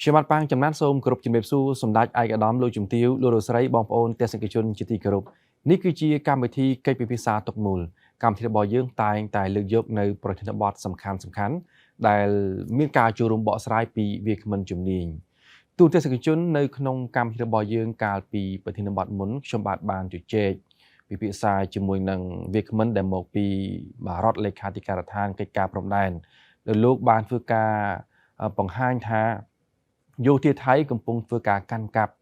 ខ្ញុំបានប៉ាងចំណានសូមគោរពជំរាបសួរសម្ដេចឯកឧត្តមលោកជំទាវលោករស្រីបងប្អូនទេសនិកជនជាទីគោរពនេះគឺជាកម្មវិធីកិច្ចពិភាក្សាទុកមូលកម្មវិធីរបស់យើងតែងតែលើកយកនៅប្រធានបទសំខាន់ដែលមានការចូលរួមបកស្រាយពីវាគ្មិនជំនាញទូទេសនិកជននៅក្នុងកម្មវិធីរបស់យើងកាលពីប្រធានបទមុនខ្ញុំបានជជែកពិភាក្សាជាមួយនឹងវាគ្មិនដែលមកពីរដ្ឋលេខាធិការដ្ឋានកិច្ចការព្រំដែនដែលលោកបានធ្វើការបង្ហាញថាយោធាថៃកំពុងធ្វើការកាន់កាប់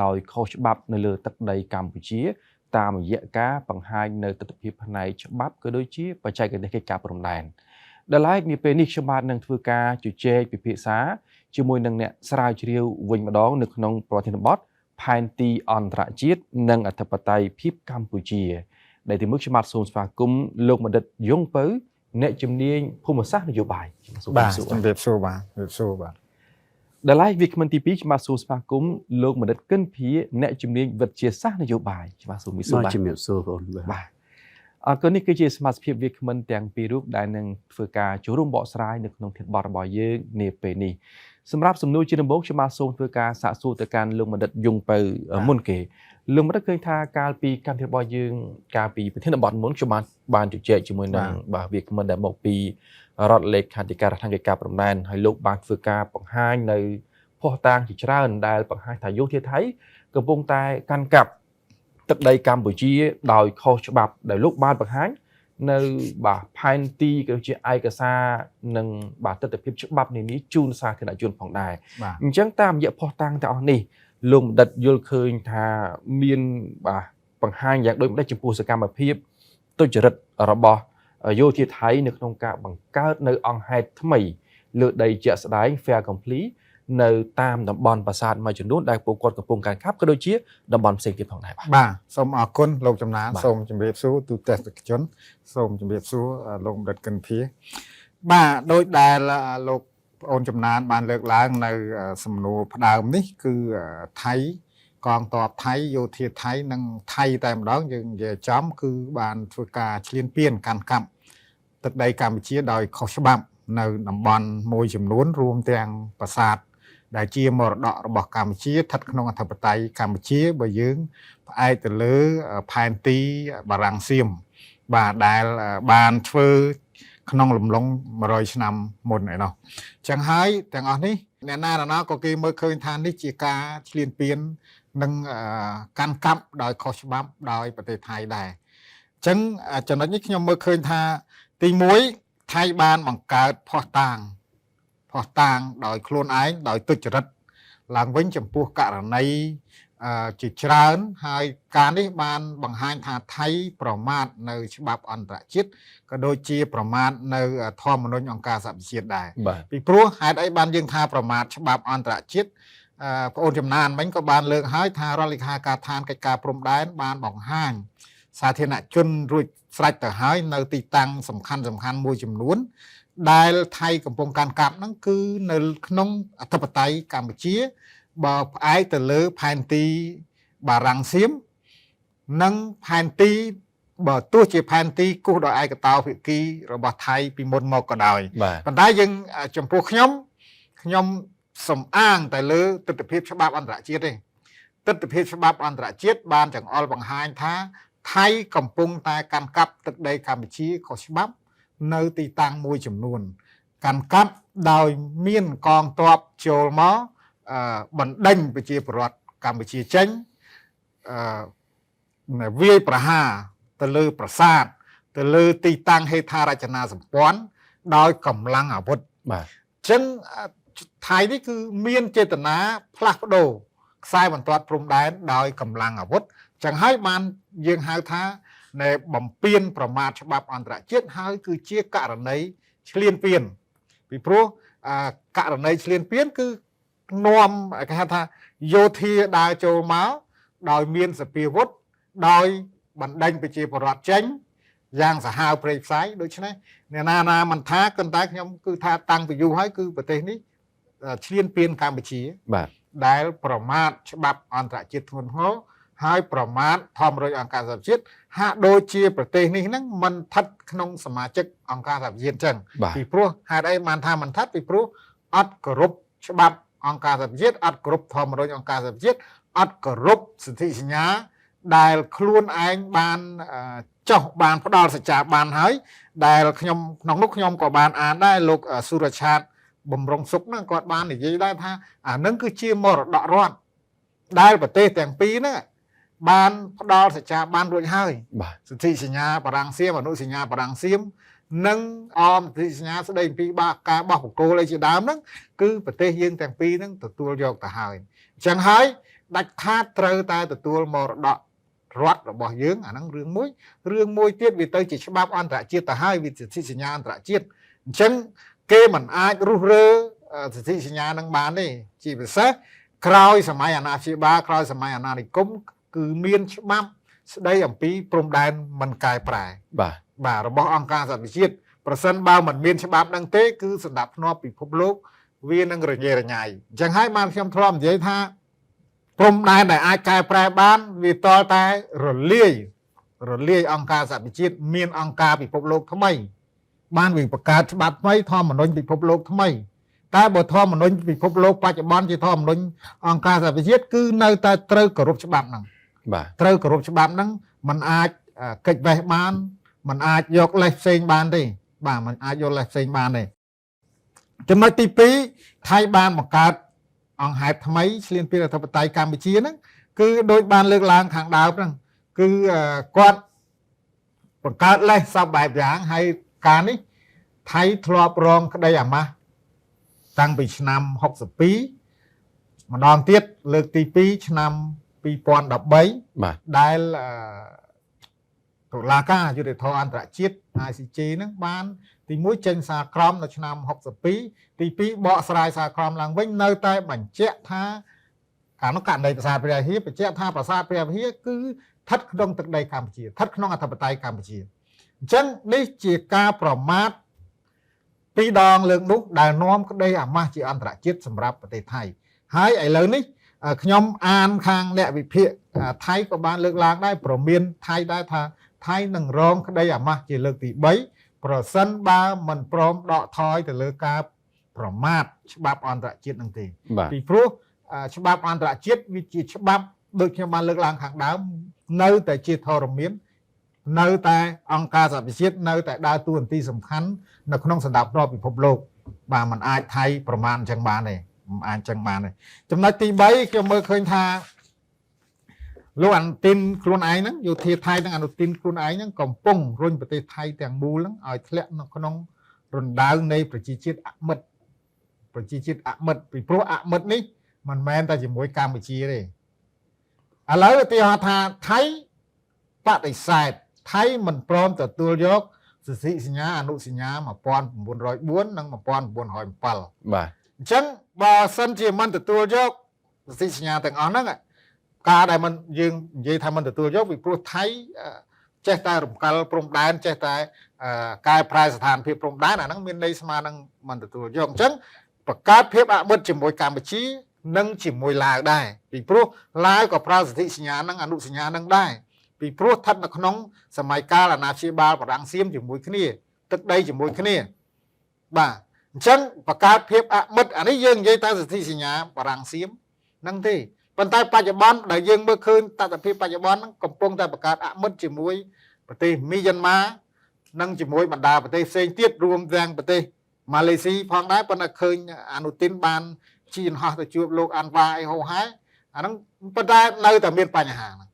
ដោយខុសច្បាប់នៅលើទឹកដីកម្ពុជាតាមរយៈការបង្ហាញនៅទស្សនវិជ្ជាផ្នែកច្បាប់ក៏ដូចជាបច្ចេកទេសកិច្ចការព្រំដែនដែលឡែកនាពេលនេះខ្ញុំបាទនឹងធ្វើការជជែកពិភាក្សាជាមួយនឹងអ្នកស្រាវជ្រាវវិញម្ដងនៅក្នុងប្រធានបទផែនទីអន្តរជាតិនិងអធិបតេយ្យភាពកម្ពុជាដែលទីមួយខ្ញុំបាទសូមស្វាគមន៍លោកបណ្ឌិតយងពៅអ្នកជំនាញភូមិសាស្ត្រនយោបាយបាទជំរាបសួរបាទដែលឡែកវាគ្មិនទី2ខ្ញុំបាទសូមស្វាគមន៍លោកបណ្ឌិតកិនភាអ្នកជំនាញវិទ្យាសាស្ត្រនយោបាយខ្ញុំបាទសូមជំរាបសួរបងបាទអរគុណនេះគឺជាសមាជិកវាគ្មិនទាំងពីររូបដែលនឹងធ្វើការចូលរួមបកស្រាយនៅក្នុងធានបទរបស់យើងនាពេលនេះសម្រាប់សំណួរជាដំបូងខ្ញុំបាទសូមធ្វើការសាកសួរទៅកាន់លោកបណ្ឌិតយងពៅមុនគេលោកបណ្ឌិតឃើញថាកាលពីកម្មវិធីរបស់យើងកាលពីប្រធានបទមុនខ្ញុំបានជជែកជាមួយនឹងវាគ្មិនដែលមកពីរដ្ឋលេខាធិការដ្ឋានកិច្ចការព្រំដែនហើយលោកបានធ្វើការបង្ហាញនៅភស្តុតាងជាច្រើនដែលបង្ហាញថាយោធាថៃកំពុងតែកាន់កាប់ទឹកដីកម្ពុជាដោយខុសច្បាប់ដែលលោកបានបង្ហាញនៅផែនទីក៏ជាឯកសារនិងទស្សនវិជ្ជាច្បាប់នេះជូនសាធារណជនផងដែរអញ្ចឹងតាមរយៈភស្តុតាងទាំងអស់នេះលោកបណ្ឌិតយល់ឃើញថាមានបង្ហាញយ៉ាងដូចម្ដេចចំពោះសកម្មភាពទុច្ចរិតរបស់យោធាថៃនៅក្នុងការបង្កើតនៅអង្គហេតុថ្មីលើដីជាក់ស្ដែង Fair Complete នៅតាមតំបន់ប្រាសាទមួយចំនួនដែលពួកគាត់កំពុងកាន់កាប់ក៏ដូចជាតំបន់ផ្សេងទៀតផងដែរបាទសូមអរគុណលោកចំណានសូមជម្រាបសួរទូទស្សនិកជនសូមជម្រាបសួរលោកបណ្ឌិតកិនភាបាទដោយដែលលោកប្អូនចំណានបានលើកឡើងនៅសំណួរផ្ដើមនេះគឺថៃកងទ័ពថៃយោធាថៃនិងថៃតែម្ដងយើងនិយាយចំគឺបានធ្វើការឈ្លានពានកាន់កាប់ទឹកដីកម្ពុជាដោយខុសច្បាប់នៅតំបន់មួយចំនួនរួមទាំងប្រាសាទដែលជាមរតករបស់កម្ពុជាស្ថិតក្នុងអធិបតេយ្យកម្ពុជាបើយើងផ្អែកទៅលើផែនទីបារាំងសៀមបាទដែលបានធ្វើក្នុងលំឡុង100ឆ្នាំមុនឯណោះអញ្ចឹងហើយទាំងអស់នេះអ្នកណាក៏គេមើលឃើញថានេះជាការឈ្លានពាននិងកាន់កាប់ដោយខុសច្បាប់ដោយប្រទេសថៃដែរអញ្ចឹងចំណុចនេះខ្ញុំមើលឃើញថាទី1ថៃបានបង្កើតភស្តុតាងដោយខ្លួនឯងដោយទុច្ចរិតឡើងវិញចំពោះករណីជាច្រើនហើយការនេះបានបង្ហាញថាថៃប្រមាថនៅច្បាប់អន្តរជាតិក៏ដូចជាប្រមាថនៅធម្មនុញ្ញអង្គការសហប្រជាជាតិដែរពីព្រោះហេតុអីបានយើងថាប្រមាថច្បាប់អន្តរជាតិបងអូនចំណានមិញក៏បានលើកហើយថារដ្ឋលេខាធិការដ្ឋានកិច្ចការព្រំដែនបានបង្ហាញសាធារណជនរួចស្រេចទៅហើយនៅទីតាំងសំខាន់មួយចំនួនដែលថៃកំពុងកាន់កាប់ហ្នឹងគឺនៅក្នុងអធិបតេយ្យកម្ពុជាបើផ្អែកទៅលើផែនទីបារាំងសៀមនិងផែនទីបើទោះជាផែនទីគូសដោយឯកតោភាគីរបស់ថៃពីមុនមកក៏ដោយប៉ុន្តែយើងចំពោះខ្ញុំសំអាងតែលើទស្សនវិជ្ជាច្បាប់អន្តរជាតិទេទស្សនវិជ្ជាច្បាប់អន្តរជាតិបានចង្អុលបង្ហាញថាថៃកំពុងតែកាន់កាប់ទឹកដីកម្ពុជាខុសច្បាប់នៅទីតាំងមួយចំនួនកាន់កាប់ដោយមានកងទ័ពចូលមកបណ្ដេញប្រជាពលរដ្ឋកម្ពុជាចេញវាយប្រហារទៅលើប្រាសាទទៅលើទីតាំងហេដ្ឋារចនាសម្ព័ន្ធដោយកម្លាំងអាវុធបាទអញ្ចឹងថៃនេះគឺមានចេតនាផ្លាស់ប្ដូរខ្សែបន្ទាត់ព្រំដែនដោយកម្លាំងអាវុធអញ្ចឹងហើយបានយើងហៅថានៃបំពេញប្រមាថច្បាប់អន្តរជាតិហើយគឺជាករណីឈ្លានពានពីព្រោះករណីឈ្លានពានគឺនាំគេហៅថាយោធាដើរចូលមកដោយមានសភាវុធដោយបណ្ដេញប្រជាពលរដ្ឋចេញយ៉ាងសាហាវព្រៃផ្សៃដូច្នេះអ្នកណាមិនថាគន្តែខ្ញុំគឺថាតាំងពីយូរហើយគឺប្រទេសនេះឈ្លានពានកម្ពុជាបាទដែលប្រមាថច្បាប់អន្តរជាតិធ្ងន់ធ្ងរហើយប្រមាថធម្មនុញ្ញអង្គការសហប្រជាជាតិហាក់ដូចជាប្រទេសនេះហ្នឹងមិនស្ថិតក្នុងសមាជិកអង្គការសហប្រជាជាតិអញ្ចឹងពីព្រោះហេតុអីបានថាមិនស្ថិតពីព្រោះអត់គោរពច្បាប់អ អង្គការសហជាតិអត់គ្រប់ធម្មរញអង្គការសហជាតិអត់គ្រប់សិទ្ធិសញ្ញាដែលខ្លួនឯងបានចោះបានផ្ដល់សច្ចាប័នហើយដែលខ្ញុំក្នុងនោះខ្ញុំក៏បានអានដែរលោកសុរឆាតបំរុងសុខហ្នឹងគាត់បាននិយាយដែរថាអានឹងគឺជាមរតករដ្ឋដែលប្រទេសទាំងពីរហ្នឹងបានផ្ដល់សច្ចាប័នរួចហើយសិទ្ធិសញ្ញាបារាំងសៀមអនុសញ្ញាបារាំងសៀមនិងអមសិទ្ធិសញ្ញាស្ដីអំពីការបោះបង្គោលអីជាដើមហ្នឹងគឺប្រទេសយើងទាំងពីរហ្នឹងទទួលយកទៅហើយអញ្ចឹងហើយដាច់ខាតត្រូវតែទទួលមរតករដ្ឋរបស់យើងអាហ្នឹងរឿងមួយទៀតវាទៅជាច្បាប់អន្តរជាតិទៅហើយវិសិទ្ធិសញ្ញាអន្តរជាតិអញ្ចឹងគេមិនអាចរុះរើសិទ្ធិសញ្ញានឹងបានទេជាពិសេសក្រោយសម័យអាណាព្យាបាលក្រោយសម័យអាណានិគមគឺមានច្បាប់ស្ដីអំពីព្រំដែនមិនកែប្រែបាទរបស់អង្គការសហប្រជាជាតិប្រសិនបើមិនមានច្បាប់នឹងទេគឺសម្ដាប់ធ្នាប់ពិភពលោកវានឹងរញ៉េរញ៉ៃអញ្ចឹងហើយបានខ្ញុំធ្លាប់និយាយថាព្រំដែនដែលអាចកែប្រែបានវាតលតែរលាយអង្គការសហប្រជាជាតិមានអង្គការពិភពលោកថ្មីបានវាបង្កើតច្បាប់ថ្មីធម្មនុញ្ញពិភពលោកថ្មីតែបើធម្មនុញ្ញពិភពលោកបច្ចុប្បន្នជាធម្មនុញ្ញអង្គការសហប្រជាជាតិគឺនៅតែត្រូវគោរពច្បាប់ហ្នឹងត្រូវគោរពច្បាប់ហ្នឹងมันអាចកិច្ចវេះបានมันអាចយកលេសផ្សេងបានទេបាទมันអាចយកលេសផ្សេងបានទេចំណុចទី2ថៃបានបង្កើតអង្គហេតុថ្មីឈ្លានពានអធិបតេយ្យកម្ពុជាហ្នឹងគឺដូចបានលើកឡើងខាងដើមហ្នឹងគឺគាត់បង្កើតលេសសពបែបយ៉ាងហើយការនេះថៃធ្លាប់រងក្តីអាម៉ាស់តាំងពីឆ្នាំ62ម្ដងទៀតលើកទី2ឆ្នាំ2013ដែលតុលាការយុត្តិធម៌អន្តរជាតិ ICJ ហ្នឹងបានទី1ចេញសារក្រមនៅឆ្នាំ62ទី2បកស្រាយសារក្រមឡើងវិញនៅតែបញ្ជាក់ថាកាលនោះករណីប្រាសាទព្រះវិហារបញ្ជាក់ថាប្រាសាទព្រះវិហារគឺស្ថិតក្នុងទឹកដីកម្ពុជាស្ថិតក្នុងអធិបតេយ្យកម្ពុជាអញ្ចឹងនេះជាការប្រមាថពីរដងលើកនោះដែលនាំក្តីអាម៉ាស់ជាអន្តរជាតិសម្រាប់ប្រទេសថៃហើយឥឡូវនេះខ្ញុំអានខាងអ្នកវិភាគថៃក៏បានលើកឡើងដែរប្រមានថៃដែរថាថៃនឹងរងក្តីអាម៉ាស់ជាលើកទី3ប្រសិនបើមិនព្រមដកថយទៅលើការប្រមាថច្បាប់អន្តរជាតិនឹងទេពីព្រោះច្បាប់អន្តរជាតិវាជាច្បាប់ដូចខ្ញុំបានលើកឡើងខាងដើមនៅតែជាធរមាននៅតែអង្គការសហប្រជាជាតិនៅតែដើរតួនាទីសំខាន់នៅក្នុងសន្តិភាពពិភពលោកបាទมันអាចថៃប្រមាណអញ្ចឹងបានទេមិនអាចអញ្ចឹងបានទេចំណុចទី3ខ្ញុំមើលឃើញថាលោកអនុទិនខ្លួនឯងហ្នឹងយោធាថៃនិងអនុទិនខ្លួនឯងហ្នឹងកំពុងរុញប្រទេសថៃទាំងមូលហ្នឹងឲ្យធ្លាក់នៅក្នុងរណ្ដៅនៃប្រជាជាតិអមិត្តពីព្រោះអមិត្តនេះមិនមែនតែជាមួយកម្ពុជាទេឥឡូវឧទាហរណ៍ថាថៃបដិសេធថៃមិនព្រមទទួលយកសិទ្ធិសញ្ញាអនុសញ្ញា1904និង1907បាទអញ្ចឹងបើសិនជាមិនទទួលយកសិទ្ធិសញ្ញាទាំងអស់ហ្នឹងការដែលមិនយើងនិយាយថាមិនទទួលយកពីព្រោះថៃចេះតែរំកិលព្រំដែនចេះតែកែប្រែស្ថានភាពព្រំដែនអាហ្នឹងមានន័យស្មើនឹងមិនទទួលយកអញ្ចឹងបង្កើតភាពអមិត្តជាមួយកម្ពុជានិងជាមួយឡាវដែរពីព្រោះឡាវក៏ប្រើសិទ្ធិសញ្ញាហ្នឹងអនុសញ្ញាហ្នឹងដែរពីព្រោះស្ថិតនៅក្នុងសម័យកាលអាណាព្យាបាលបារាំងសៀមជាមួយគ្នាទឹកដីជាមួយគ្នាបាទអញ្ចឹងបង្កើតភាពអមិត្តអានេះយើងនិយាយតែសិទ្ធិសញ្ញាបារាំងសៀមហ្នឹងទេប៉ុន្តែបច្ចុប្បន្នដែលយើងមើលឃើញតថភាពបច្ចុប្បន្នហ្នឹងកំពុងតែបង្កើតអមិត្តជាមួយប្រទេសមីយ៉ាន់ម៉ានិងជាមួយបណ្ដាប្រទេសផ្សេងទៀតរួមទាំងប្រទេសម៉ាឡេស៊ីផងដែរប៉ុន្តែឃើញអនុទិនបានជិះយន្តហោះទៅជួបលោកអាន់វ៉ាអីហូហែអាហ្នឹងប៉ុន្តែនៅតែមានបញ្ហាហ្នឹង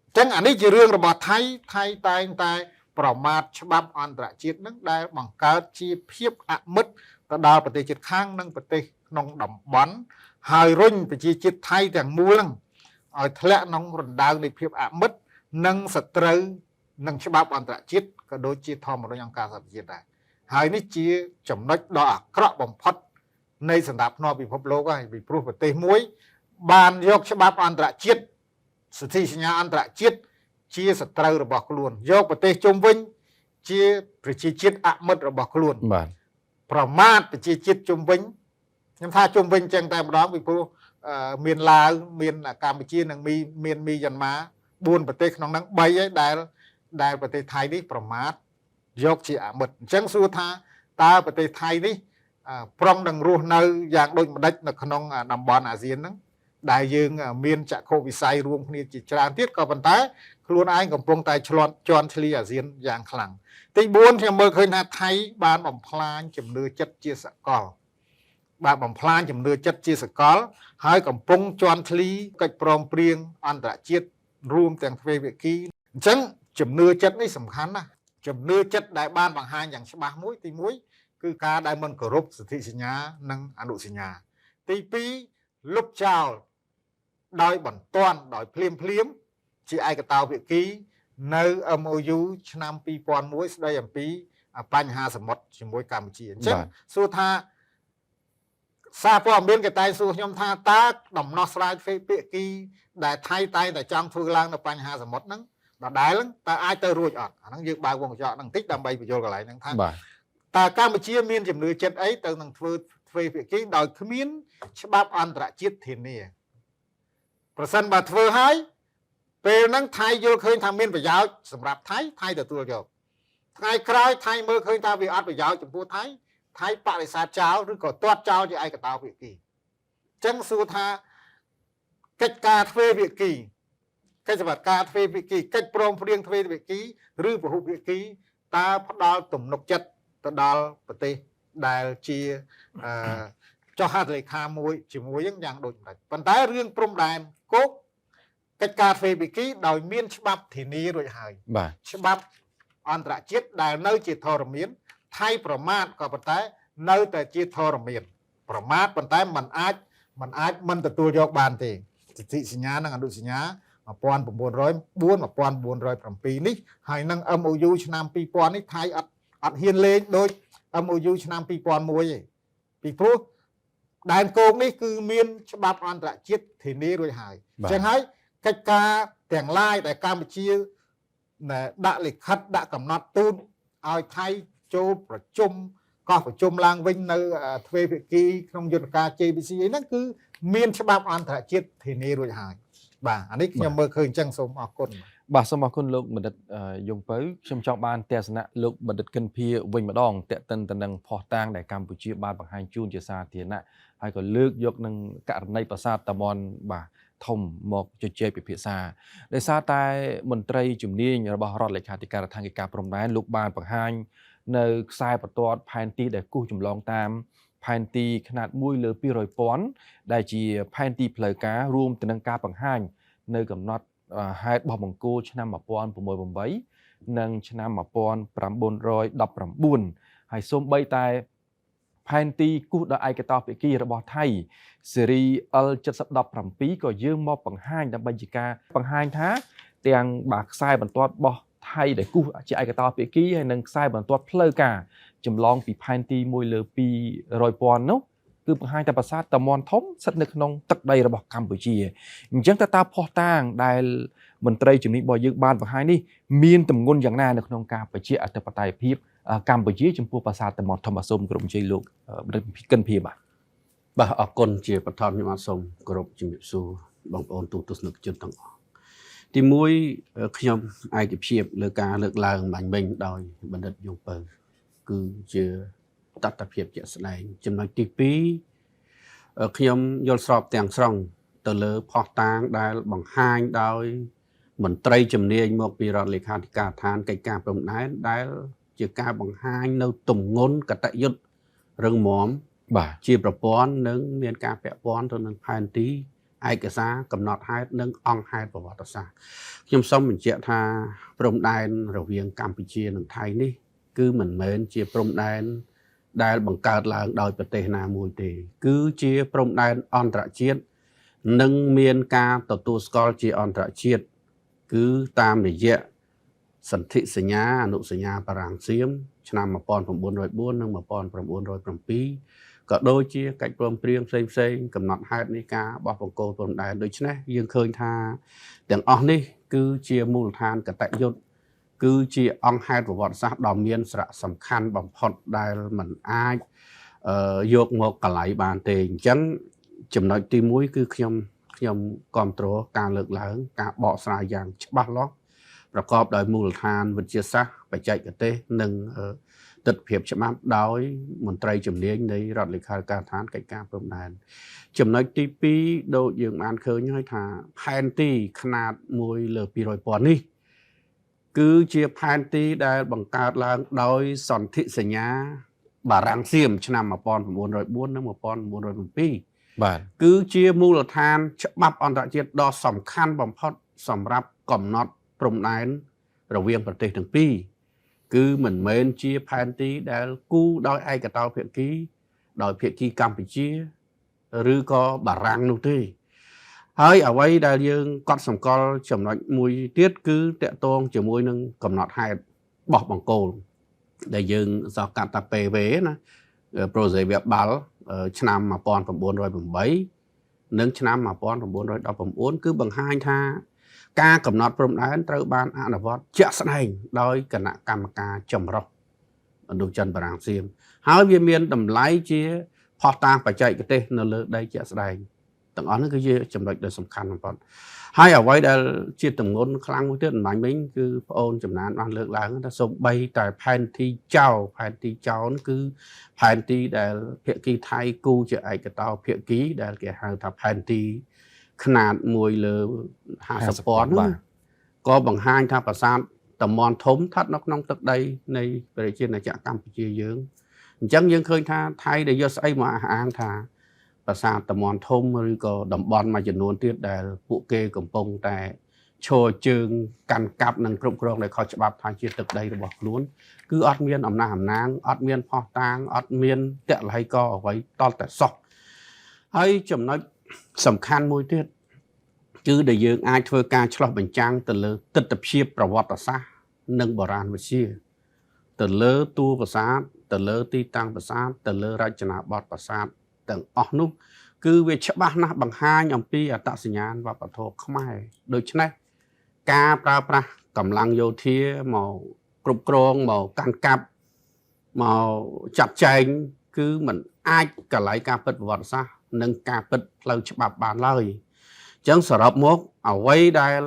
អញ្ចឹងអានេះជារឿងរបស់ថៃតែងតែប្រមាថច្បាប់អន្តរជាតិហ្នឹងដែលបង្កើតជាភាពអមិត្តទៅដល់ប្រទេសជិតខាងនិងប្រទេសក្នុងតំបន់ហើយរុញប្រជាជាតិថៃទាំងមូលហ្នឹងឲ្យធ្លាក់ក្នុងរណ្ដៅនៃភាពអមិត្តនិងសត្រូវនឹងច្បាប់អន្តរជាតិក៏ដូចជាធម្មនុញ្ញអង្គការសហប្រជាជាតិដែរហើយនេះជាចំណុចដ៏អាក្រក់បំផុតនៃសន្តិភាពពិភពលោកហើយពីព្រោះប្រទេសមួយបានយកច្បាប់អន្តរជាតិសិទ្ធិសញ្ញាអន្តរជាតិជាសត្រូវរបស់ខ្លួនយកប្រទេសជុំវិញជាប្រជាជាតិអមិត្តរបស់ខ្លួនបាទប្រមាថប្រជាជាតិជុំវិញខ្ញុំថាជុំវិញចឹងតែម្ដងពីព្រោះមានឡាវមានកម្ពុជានិងមានមីយ៉ាន់ម៉ា4ប្រទេសក្នុងហ្នឹង3ឯដែលប្រទេសថៃនេះប្រមាថយកជាអមិត្តអញ្ចឹងសួរថាតើប្រទេសថៃនេះ ប្រុងនឹងរស់នៅយ៉ាងដូចម្ដេចនៅក្នុងតំបន់អាស៊ានហ្នឹងដែលយើងមានចក្ខុវិស័យរួមគ្នាជាច្រើនទៀតក៏ប៉ុន្តែខ្លួនឯងកំពុងតែឆ្លន់ជន់ឈ្លីអាស៊ានយ៉ាងខ្លាំងទី4ខ្ញុំមើលឃើញថាថៃបានបំផ្លាញជំនឿចិត្តជាសកលបាទបំផ្លាញជំនឿចិត្តជាសកលហើយកំពុងជន់ឈ្លីកិច្ចព្រមព្រៀងអន្តរជាតិរួមទាំងទ្វេភាគីអញ្ចឹងជំនឿចិត្តនេះសំខាន់ណាស់ជំនឿចិត្តដែលបានបង្ហាញយ៉ាងច្បាស់មួយទី1គឺការដែលមិនគោរពសន្ធិសញ្ញានិងអនុសញ្ញាទី2លុបចោលដោយបន្ទាន់ដោយភ្លាមជាឯកតោភាគីនៅ MOU ឆ្នាំ2001ស្ដីអំពីបញ្ហាសមុទ្រជាមួយកម្ពុជាអញ្ចឹងសួរថាសារព័ត៌មានគេតែសួរខ្ញុំថាតើដំណោះស្រាយទ្វេភាគីដែលថៃតែចង់ធ្វើឡើងនៅបញ្ហាសមុទ្រហ្នឹងដដែលតើអាចទៅរួចអត់អាហ្នឹងយើងបើកវងកញ្ចក់ហ្នឹងបន្តិចដើម្បីបញ្យល់កន្លែងហ្នឹងថាតើកម្ពុជាមានជំនឿចិត្តអីទៅនឹងធ្វើទ្វេភាគីដោយគ្មានច្បាប់អន្តរជាតិធានាប្រសិនបើធ្វើហើយពេលហ្នឹងថៃយល់ឃើញថាមានប្រយោជន៍សម្រាប់ថៃទទួលយកថ្ងៃក្រោយថៃមើលឃើញថាវាអត់ប្រយោជន៍ចំពោះថៃបដិសេធចោលឬក៏ទាត់ចោលជាឯកតោភាគីអញ្ចឹងសួរថាកិច្ចការទ្វេភាគីកិច្ចសម្បត្តិការទ្វេភាគីកិច្ចព្រមព្រៀងទ្វេភាគីឬពហុភាគីតើផ្ដល់ទំនុកចិត្តទៅដល់ប្រទេសដែលជាចុះហត្ថលេខាមួយជាមួយយ៉ាងដូចម្ដេចប៉ុន្តែរឿងព្រំដែនគោកកិច្ចការទ្វេភាគីដោយមានច្បាប់ធានារួចហើយច្បាប់អន្តរជាតិដែលនៅជាធរមានថៃប្រមាថក៏ប៉ុន្តែនៅតែជាធរមានប្រមាថប៉ុន្តែมันអាចមិនទទួលយកបានទេសន្ធិសញ្ញានិងអនុសញ្ញា1904 1907នេះហើយនឹង MOU ឆ្នាំ2000នេះថៃអត់ហ៊ានលេងដូច MOU ឆ្នាំ2001ទេពីព្រោះដែនគោកនេះគឺមានច្បាប់អន្តរជាតិធានារួចហើយអញ្ចឹងហើយកិច្ចការទាំងឡាយដែលកម្ពុជាដាក់លិខិតដាក់កំណត់ទូតឲ្យថៃចូលប្រជុំឡើងវិញនៅទ្វេភាគីក្នុងយន្តការ JBC ហ្នឹងគឺមានច្បាប់អន្តរជាតិធានារួចហើយបាទអានេះខ្ញុំមើលឃើញអញ្ចឹងសូមអរគុណបាទសូមអរគុណលោកបណ្ឌិតយងពៅខ្ញុំចង់បានទស្សនៈលោកបណ្ឌិតកិនភាវិញម្ដងតេតិនទៅនឹងផុសតាងដែលកម្ពុជាបានបង្ហាញជូនជាសាធារណៈហើយក៏លើកយកនឹងករណីប្រាសាទតាមាន់បាទធំមកជជែកពិភាក្សាដោយសារតែមន្ត្រីជំនាញរបស់រដ្ឋលេខាធិការដ្ឋានកិច្ចការព្រំដែនលោកបានបង្ហាញនៅខ្សែបន្ទាត់ផែនទីដែលគូសចម្លងតាមផែនទីຂະຫນាត1លើ 200,000 ដែលជាផែនទីផ្លូវការរួមទៅនឹងការបង្ហាញនៅកំណត់ហេតុបោះបង្គោលឆ្នាំ1608និងឆ្នាំ1919ហើយសូម្បីតែផែនទីគូសដោយឯកតោភាគីរបស់ថៃស៊េរី L717 ក៏យើងមកបង្ហាញដើម្បីជាការបង្ហាញថាទាំងបាទខ្សែបន្ទាត់របស់ថៃដែលគូសជាឯកតោភាគីហើយនិងខ្សែបន្ទាត់ផ្លូវការចម្លងពីផែនទី1លើ 200,000 នោះគឺបង្ហាញតែប្រាសាទតាមាន់ធំស្ថិតនៅក្នុងទឹកដីរបស់កម្ពុជាអញ្ចឹងតើផុសតាងដែលមន្ត្រីជំនាញរបស់យើងបានបង្ហាញនេះមានទម្ងន់យ៉ាងណានៅក្នុងការបញ្ជាអធិបតេយ្យភាពកម្ពុជាចំពោះប្រាសាទតាមាន់ធំសូមគោរពអញ្ជើញលោកកិនភាបាទអរគុណជាបឋមខ្ញុំសូមគោរពជំរាបសួរបងប្អូនទូទស្សនិកជនទាំងអស់ទី1ខ្ញុំឯកភាពលើការលើកឡើងបាញ់វិញដោយបណ្ឌិតយងពៅគឺជាតត្តភាពជាក់ស្ដែងចំណុចទី2ខ្ញុំយល់ស្របទាំងស្រុងទៅលើផុសតាងដែលបង្ហាញដោយមន្ត្រីជំនាញមកពីរដ្ឋលេខាធិការដ្ឋានកិច្ចការព្រំដែនដែលជាការបង្ហាញនៅទម្ងន់កតញ្ញុរឹងមាំបាទជាប្រព័ន្ធនិងមានការពាក់ព័ន្ធទៅនឹងផែនទីឯកសារកំណត់ហេតុនិងអង្គហេតុប្រវត្តិសាស្ត្រខ្ញុំសូមបញ្ជាក់ថាព្រំដែនរវាងកម្ពុជានិងថៃនេះគឺមិនមែនជាព្រំដែនដែលបង្កើតឡើងដោយប្រទេសណាមួយទេគឺជាព្រំដែនអន្តរជាតិនិងមានការទទួលស្គាល់ជាអន្តរជាតិគឺតាមរយៈសន្ធិសញ្ញាអនុសញ្ញាបារាំងសៀមឆ្នាំ1904និង1907ក៏ដូចជាកិច្ចព្រមព្រៀងផ្សេងៗកំណត់ហេតុនៃការបោះបង្គោលព្រំដែនដូច្នេះយើងឃើញថាទាំងអស់នេះគឺជាមូលដ្ឋានកតញ្ញុគឺជាអង្គហេតុប្រវត្តិសាស្ត្រដ៏មានសារៈសំខាន់បំផុតដែលមិនអាចយកមកកន្លែងបានទេអញ្ចឹងចំណុចទី1គឺខ្ញុំគាំទ្រការលើកឡើងការបកស្រាយយ៉ាងច្បាស់លាស់ប្រកបដោយមូលដ្ឋានវិទ្យាសាស្ត្របច្ចេកទេសនិង ទិដ្ឋភាពច្បាប់ដោយមន្ត្រីជំនាញនៃរដ្ឋលេខាធិការឋានកិច្ចការព្រំដែនចំណុចទី2ដូចយើងបានឃើញហើយថាផែនទីຂະຫນາດ1លើ200,000នេះគឺជាផែនទីដែលបង្កើតឡើងដោយសន្ធិសញ្ញាបារាំងសៀមឆ្នាំ1904និង1907បាទគឺជាមូលដ្ឋានច្បាប់អន្តរជាតិដ៏សំខាន់បំផុតសម្រាប់កំណត់ព្រំដែនរវាងប្រទេសទាំងពីរគឺមិនមែនជាផែនទីដែលគូដោយឯកតោភាគីដោយភាគីកម្ពុជាឬក៏បារាំងនោះទេហើយអ្វីដែលយើងកត់សម្គាល់ចំណុចមួយទៀតគឺតកតងជាមួយនឹងកំណត់ហេតុបោះបង្គោលដែលយើងសរកាត់ថា PV ណា Project Verbal ឆ្នាំ1908និងឆ្នាំ1919គឺបង្ហាញថាការកំណត់ព្រំដែនត្រូវបានអនុវត្តជាក់ស្ដែងដោយគណៈកម្មការចម្រុះមនុស្សចិនបារាំងសៀមហើយវាមានតម្លៃជាផុសតាងបច្ចេកទេសនៅលើដីជាក់ស្ដែងទាំងអស់នេះគឺជាចំណុចដ៏សំខាន់បំផុតហើយអ្វីដែលជាទម្ងន់ខ្លាំងមួយទៀតអំបញ្ញវិញគឺប្អូនចំណានបានលើកឡើងថាសូម្បីតែផែនទីចោលគឺផែនទីដែលភាគីថៃគូជាឯកតោភាគីដែលគេហៅថាផែនទីຂະຫນາດ1លើ50,000នោះក៏បង្ហាញថាប្រាសាទតមនធំស្ថិតនៅក្នុងទឹកដីនៃប្រជាណាចក្រកម្ពុជាយើងអញ្ចឹងយើងឃើញថាថៃដែលយកស្អីមកអះអាងថាប្រាសាទតមនធំឬក៏តំបន់មួយចំនួនទៀតដែលពួកគេកំពុងតែឈរជើងកាន់កាប់និងគ្រប់គ្រងដោយខុសច្បាប់ថាជាទឹកដីរបស់ខ្លួនគឺអត់មានអំណះអំណាងអត់មានផុសតាងអត់មានតល័យកអ្វីតល់តែសោះហើយចំណុចសំខាន់មួយទៀតគឺដែលយើងអាចធ្វើការឆ្លោះបញ្ចាំងទៅលើទិដ្ឋភាពប្រវត្តិសាស្ត្រនិងបុរាណវិទ្យាទៅលើតួប្រាសាទទៅលើទីតាំងប្រាសាទទៅលើរចនាបថប្រាសាទទាំងអស់នោះគឺវាច្បាស់ណាស់បង្ហាញអំពីអត្តសញ្ញាណវប្បធម៌ខ្មែរដូច្នេះការប្រើប្រាស់កម្លាំងយោធាមកគ្រប់គ្រងមកកាន់កាប់មកចាត់ចែងគឺมันអាចកលៃការពិតប្រវត្តិសាស្ត្រនិងការពិតផ្លូវច្បាប់បានឡើយអញ្ចឹងសរុបមកអ្វីដែល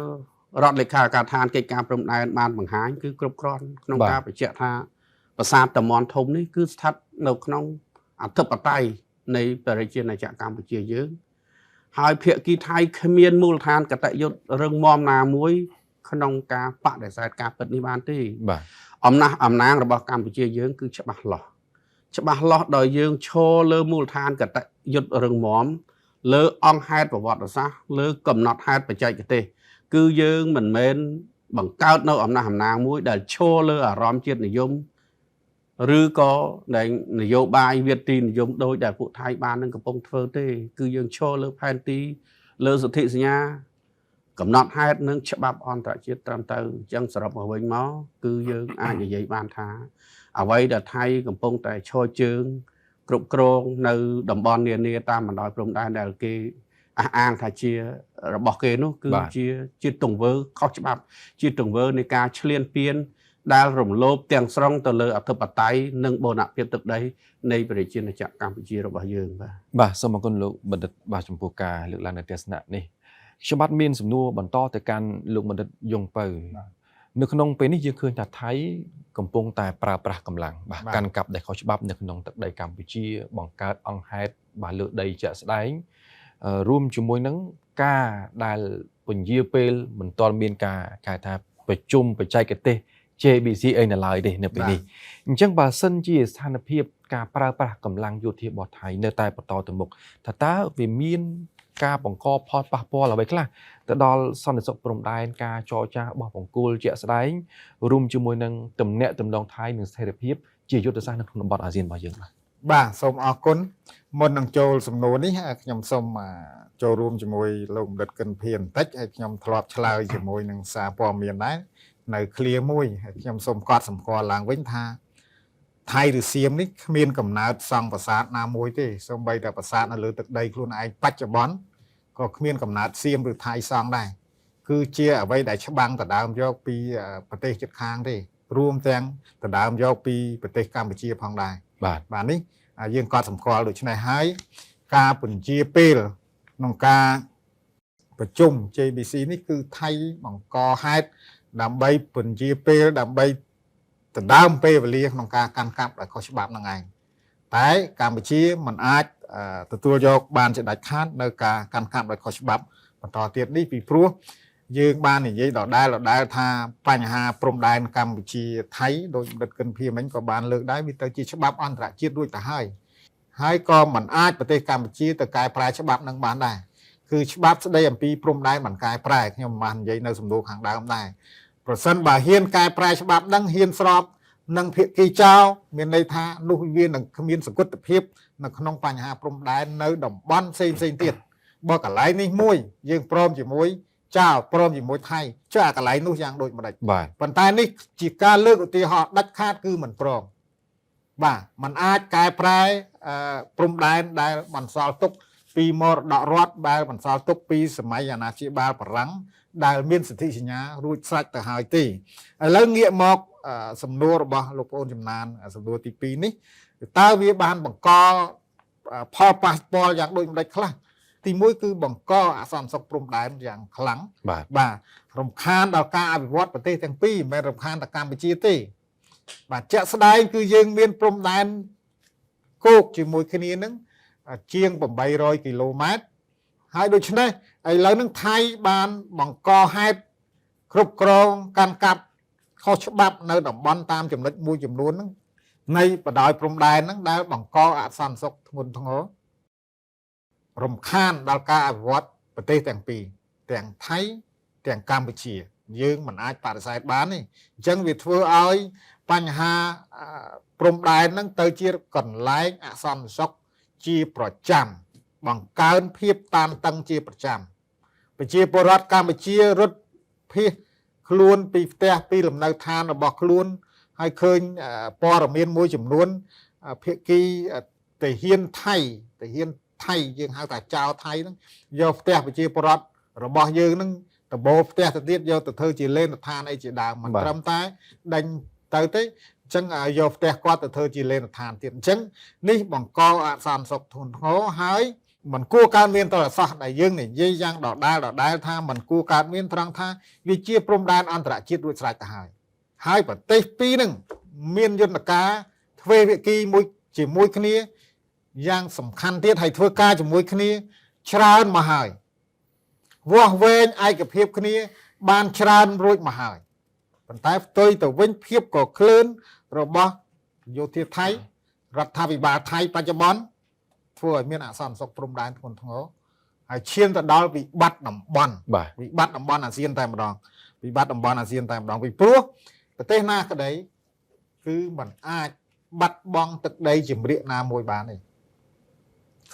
រដ្ឋលេខាធិការឋានកិច្ចការព្រំដែនបានបង្ហាញគឺគ្រប់គ្រាន់ក្នុងការបញ្ជាក់ថាប្រាសាទតមនធំនេះគឺស្ថិតនៅក្នុងអធិបតេយ្យនៃប្រជាណាចក្រកម្ពុជាយើងហើយភាគីថៃគ្មានមូលដ្ឋានកតយុត្តរឹងមាំណាមួយក្នុងការបដិសេធការពិតនេះបានទេបាទអំណះអំណាងរបស់កម្ពុជាយើងគឺច្បាស់លាស់ដោយយើងឈរលើមូលដ្ឋានកតយុត្តរឹងមាំលើអង្គហេតុប្រវត្តិសាស្ត្រលើកំណត់ហេតុបច្ចេកទេសគឺយើងមិនមែនបង្កើតនៅអំណះអំណាងមួយដែលឈរលើអារម្មណ៍ជាតិនិយមឬក៏ដែលនយោបាយវិទ្យានិយមដោយដែលពួកថៃបាននឹងកំពុងធ្វើទេគឺយើងឈរលើផែនទីលើសន្ធិសញ្ញាកំណត់ហេតុនិងច្បាប់អន្តរជាតិត្រឹមត្រូវអញ្ចឹងសរុបមកវិញមកគឺយើងអាចនិយាយបានថាអ្វីដែលថៃកំពុងតែឈរជើងគ្រប់គ្រងនៅតំបន់នានាតាមបណ្ដោយព្រំដែនដែលគេអះអាងថាជារបស់គេនោះគឺជាទង្វើខុសច្បាប់ជាទង្វើនៃការឈ្លានពានដែលរំលោភទាំងស្រុងទៅលើអធិបតេយ្យនិងបូរណភាពទឹកដីនៃប្រជាណាចក្រកម្ពុជារបស់យើងបាទសូមអរគុណលោកបណ្ឌិតបាទចំពោះការលើកឡើងនៅទស្សនៈនេះខ្ញុំបាទមានសំណួរបន្តទៅកាន់លោកបណ្ឌិតយងពៅនៅក្នុងពេលនេះយើងឃើញថាថៃកំពុងតែប្រើប្រាស់កម្លាំងបាទកាន់កាប់ដែលខុសច្បាប់នៅក្នុងទឹកដីកម្ពុជាបង្កើតអង្គហេតុបាទលើដីជាក់ស្ដែងរួមជាមួយនឹងការដែលពន្យាពេលមិនទាន់មានការគេថាប្រជុំបច្ចេកទេស JBC អីនៅឡើយទេនៅពេលនេះអញ្ចឹងបើសិនជាស្ថានភាពការប្រើប្រាស់កម្លាំងយោធារបស់ថៃនៅតែបន្តទៅមុខថាតើវាមានការបង្កផលប៉ះពាល់អ្វីខ្លះទៅដល់សន្តិសុខព្រំដែនការចរចារបស់បង្គោលជាក់ស្ដែងរួមជាមួយនឹងទំនាក់ទំនងថៃនិងស្ថិរភាពជាយុទ្ធសាស្ត្រនៅក្នុងតំបន់អាស៊ានរបស់យើងបាទសូមអរគុណមុននឹងចូលសំណួរនេះខ្ញុំសូមចូលរួមជាមួយលោកបណ្ឌិតកិនភៀនបន្តិចហើយខ្ញុំធ្លាប់ឆ្លើយជាមួយនឹងសារព័ត៌មានដែរនៅឃ្លាមួយហើយខ្ញុំសូមកត់សម្គាល់ឡើងវិញថាថៃឬសៀមនេះគ្មានកំណើតសង់ប្រាសាទណាមួយទេសូម្បីតែប្រាសាទនៅលើទឹកដីខ្លួនឯងបច្ចុប្បន្នក៏គ្មានកំណើតសៀមឬថៃសង់ដែរគឺជាអ្វីដែលច្បាំងដដើមយកពីប្រទេសជិតខាងទេរួមទាំងដដើមយកពីប្រទេសកម្ពុជាផងដែរបាទនេះយើងកត់សម្គាល់ដូច្នេះហើយការពន្យាពេលក្នុងការប្រជុំ JBC នេះគឺថៃបង្កហេតុដើម្បីពន្យាពេលដើម្បី ដណ្ដើមពេលវេលាក្នុងការកាន់កាប់ដោយខុសច្បាប់ហ្នឹងឯងតែកម្ពុជាមិនអាចទទួលយកបានជាដាច់ខាតនៅការកាន់កាប់ដោយខុសច្បាប់បន្តទៀតនេះពីព្រោះយើងបាននិយាយដដែលថាបញ្ហាព្រំដែនកម្ពុជាថៃដោយបណ្ឌិតកិនភីមិញក៏បានលើកដែរវាទៅជាច្បាប់អន្តរជាតិរួចទៅហើយក៏មិនអាចប្រទេសកម្ពុជាទៅកែប្រែច្បាប់នឹងបានដែរគឺច្បាប់ស្ដីអំពីព្រំដែនមិនកែប្រែខ្ញុំបាននិយាយនៅសំណួរខាងដើមដែរប្រសិនបើហ៊ានកែប្រែច្បាប់នឹងហ៊ានស្របនឹងភាគីចោលមានន័យថានោះវានឹងគ្មានសង្កត់ភាពនៅក្នុងបញ្ហាព្រំដែននៅតំបន់ផ្សេងទៀតបើកន្លែងនេះមួយយើងព្រមជាមួយចោលព្រមជាមួយថៃចុះអាកន្លែងនោះយ៉ាងដូចម្ដេចប៉ុន្តែនេះជាការលើកឧទាហរណ៍ដាច់ខាតគឺមិនព្រមបាទมันអាចកែប្រែព្រំដែនដែលបន្សល់ទុកពីមរតករដ្ឋដែលបន្សល់ទុកពីសម័យអាណាព្យាបាលបារាំងដែលមានសន្ធិសញ្ញារួចស្រេចទៅហើយទេឥឡូវងាកមកសំណួររបស់លោកប្អូនចំណានសំណួរទី2នេះតើវាបានបង្កផលប៉ះពាល់យ៉ាងដូចម្ដេចខ្លះទី1គឺបង្កអសន្តិសុខព្រំដែនយ៉ាងខ្លាំងបាទរំខានដល់ការអភិវឌ្ឍប្រទេសទាំងពីរមិនមែនរំខានដល់កម្ពុជាទេបាទជាក់ស្ដែងគឺយើងមានព្រំដែនគោកជាមួយគ្នានឹងជាង800គីឡូម៉ែត្រហើយដូច្នេះឥឡូវនឹងថៃបានបង្កហេតុគ្រប់គ្រងកាន់កាប់ខុសច្បាប់នៅតំបន់តាមចំណុចមួយចំនួនហ្នឹងនៃបដ ாய் ព្រំដែនហ្នឹងដែលបង្កអសន្តិសុខធ្ងន់ធ្ងររំខានដល់ការអភិវឌ្ឍប្រទេសទាំងពីរទាំងថៃទាំងកម្ពុជាយើងមិនអាចបដិសេធបានទេអញ្ចឹងវាធ្វើឲ្យបញ្ហាព្រំដែនហ្នឹងទៅជាកន្លែងអសន្តិសុខជាប្រចាំបង្កើនភាពតានតឹងជាប្រចាំប្រជាពលរដ្ឋកម្ពុជារត់ភៀសខ្លួនពីផ្ទះពីលំនៅឋានរបស់ខ្លួនហើយឃើញព័ត៌មានមួយចំនួនភាគីទាហានថៃយើងហៅថាចៅថៃហ្នឹងយកផ្ទះប្រជាពលរដ្ឋរបស់យើងហ្នឹងដបោផ្ទះទៅទៀតយកទៅធ្វើជាលេនដ្ឋានអីជាដើមមិនត្រឹមតែដេញទៅទេអញ្ចឹងយកផ្ទះគាត់ទៅធ្វើជាលេនដ្ឋានទៀតអញ្ចឹងនេះបង្កអសន្តិសុខធ្ងន់ធ្ងរហើយមិនគួរកើតមានតរសាសដែលយើងនិយាយយ៉ាងដដែលថាមិនគួរកើតមានត្រង់ថាវាជាព្រំដែនអន្តរជាតិរួចស្រេចទៅហើយប្រទេសពីរហ្នឹងមានយន្តការទ្វេភាគីមួយជាមួយគ្នាយ៉ាងសំខាន់ទៀតហើយធ្វើការជាមួយគ្នាច្រើនមកហើយវាស់វែងឯកភាពគ្នាបានច្រើនរួចមកហើយប៉ុន្តែផ្ទុយទៅវិញភាពកក្លឿនរបស់យោធាថៃរដ្ឋាភិបាលថៃបច្ចុប្បន្នធ្វើឲ្យមានអសន្តិសុខព្រំដែនធ្ងន់ធ្ងរហើយឈានទៅដល់វិបត្តិតំបន់អាស៊ានតែម្ដងពីព្រោះប្រទេសណាក្តីគឺมันអាចបាត់បង់ទឹកដីជំរាកណាមួយបានទេ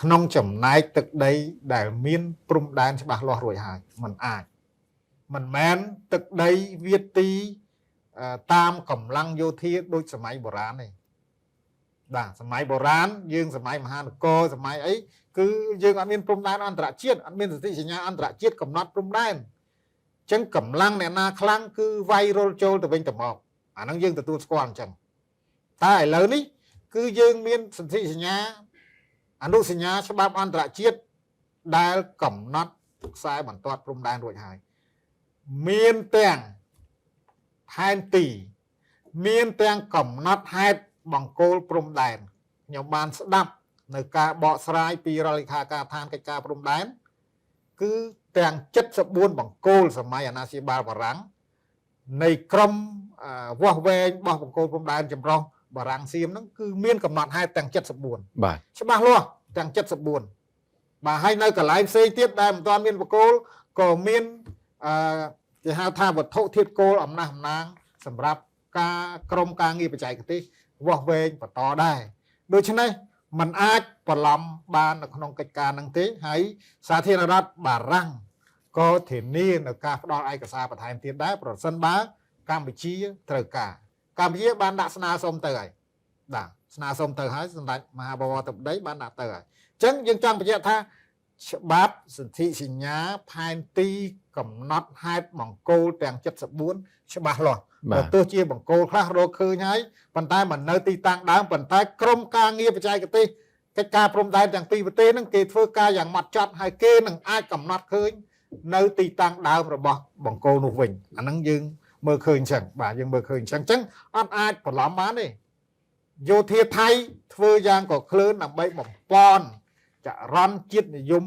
ក្នុងចំណែកទឹកដីដែលមានព្រំដែនច្បាស់លាស់រួចហើយមិនមែនទឹកដីវាទីតាមកម្លាំងយោធាដូចសម័យបុរាណទេបាទសម័យបុរាណយើងសម័យមហានគរសម័យអីគឺយើងអត់មានព្រំដែនអន្តរជាតិអត់មានសន្ធិសញ្ញាអន្តរជាតិកំណត់ព្រំដែនអញ្ចឹងកម្លាំងអ្នកណាខ្លាំងគឺវាយរុលចូលទៅវិញទៅមកអាហ្នឹងយើងទទួលស្គាល់អញ្ចឹងតែឥឡូវនេះគឺយើងមានសន្ធិសញ្ញាអនុសញ្ញាច្បាប់អន្តរជាតិដែលកំណត់ខ្សែបន្ទាត់ព្រំដែនរួចហើយមានទាំងផែនទីមានទាំងកំណត់ហេតុបង្គោលព្រំដែនខ្ញុំបានស្ដាប់នៅការបកស្រាយពីរដ្ឋលេខាការដ្ឋានកិច្ចការព្រំដែនគឺទាំង74បង្គោលសម័យអាណាព្យាបាលបារាំងនៃក្រមវាស់វែងរបស់បង្គោលព្រំដែនចម្រុះបារាំងសៀមហ្នឹងគឺមានកំណត់ហេតុទាំង74បាទច្បាស់លាស់ទាំង74បាទហើយនៅកន្លែងផ្សេងទៀតដែលមិនទាន់មានបង្គោលក៏មានគេហៅថាវត្ថុធាតុគោលអំណះអំណាងសម្រាប់ការក្រមការងារបច្ចេកទេសវាស់វែងបន្តដែរដូច្នេះมันអាចបន្លំបាននៅក្នុងកិច្ចការហ្នឹងទេហើយសាធារណរដ្ឋបារាំងក៏ធានានៅការផ្ដល់ឯកសារបន្ថែមទៀតដែរប្រសិនបើកម្ពុជាត្រូវការកម្ពុជាបានដាក់ស្នើសុំទៅហើយស្នើសុំទៅហើយសម្ដេចមហាបវរធិបតីបានដាក់ទៅហើយអញ្ចឹងយើងចង់បញ្ជាក់ថាច្បាប់សន្ធិសញ្ញាផែនទីកំណត់ហេតុបង្គោលទាំង74ច្បាស់លាស់បើទោះជាបង្គោលខ្លះរកឃើញហើយប៉ុន្តែមិននៅទីតាំងដើមប៉ុន្តែក្រមការងារបច្ចេកទេសកិច្ចការព្រំដែនទាំងពីរប្រទេសហ្នឹងគេធ្វើការយ៉ាងម៉ត់ចត់ហើយគេនឹងអាចកំណត់ឃើញនៅទីតាំងដើមរបស់បង្គោលនោះវិញអាហ្នឹងយើង មើលឃើញចឹងបាទយើងមើលឃើញចឹងអត់អាចបន្លំបានទេយោធាថៃធ្វើយ៉ាងក៏ក្លឿនដើម្បីបំពន់ចរន្តជាតិនិយម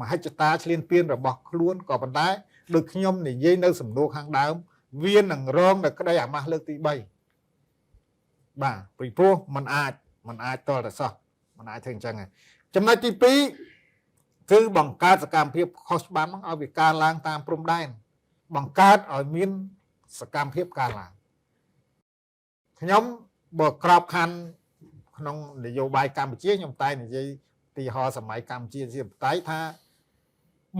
មហិច្ឆតាឈ្លានពានរបស់ខ្លួនក៏ប៉ុន្តែដូចខ្ញុំនិយាយនៅសំណួរខាងដើមវានឹងរងនៅក្តីអាម៉ាស់លើកទី3បាទពីព្រោះมันអាចតតែសោះมันអាចធ្វើអញ្ចឹងហើយចំណុចទី2គឺបង្កើតសកម្មភាពខុសច្បាប់ឲ្យវាកើនឡើងតាមព្រំដែនបង្កើតឲ្យមានសកម្មភាពកើនឡើងខ្ញុំបើក្របខ័ណ្ឌក្នុងនយោបាយកម្ពុជាខ្ញុំតែនិយាយទីហោសម័យកម្ពុជាជាបតៃថា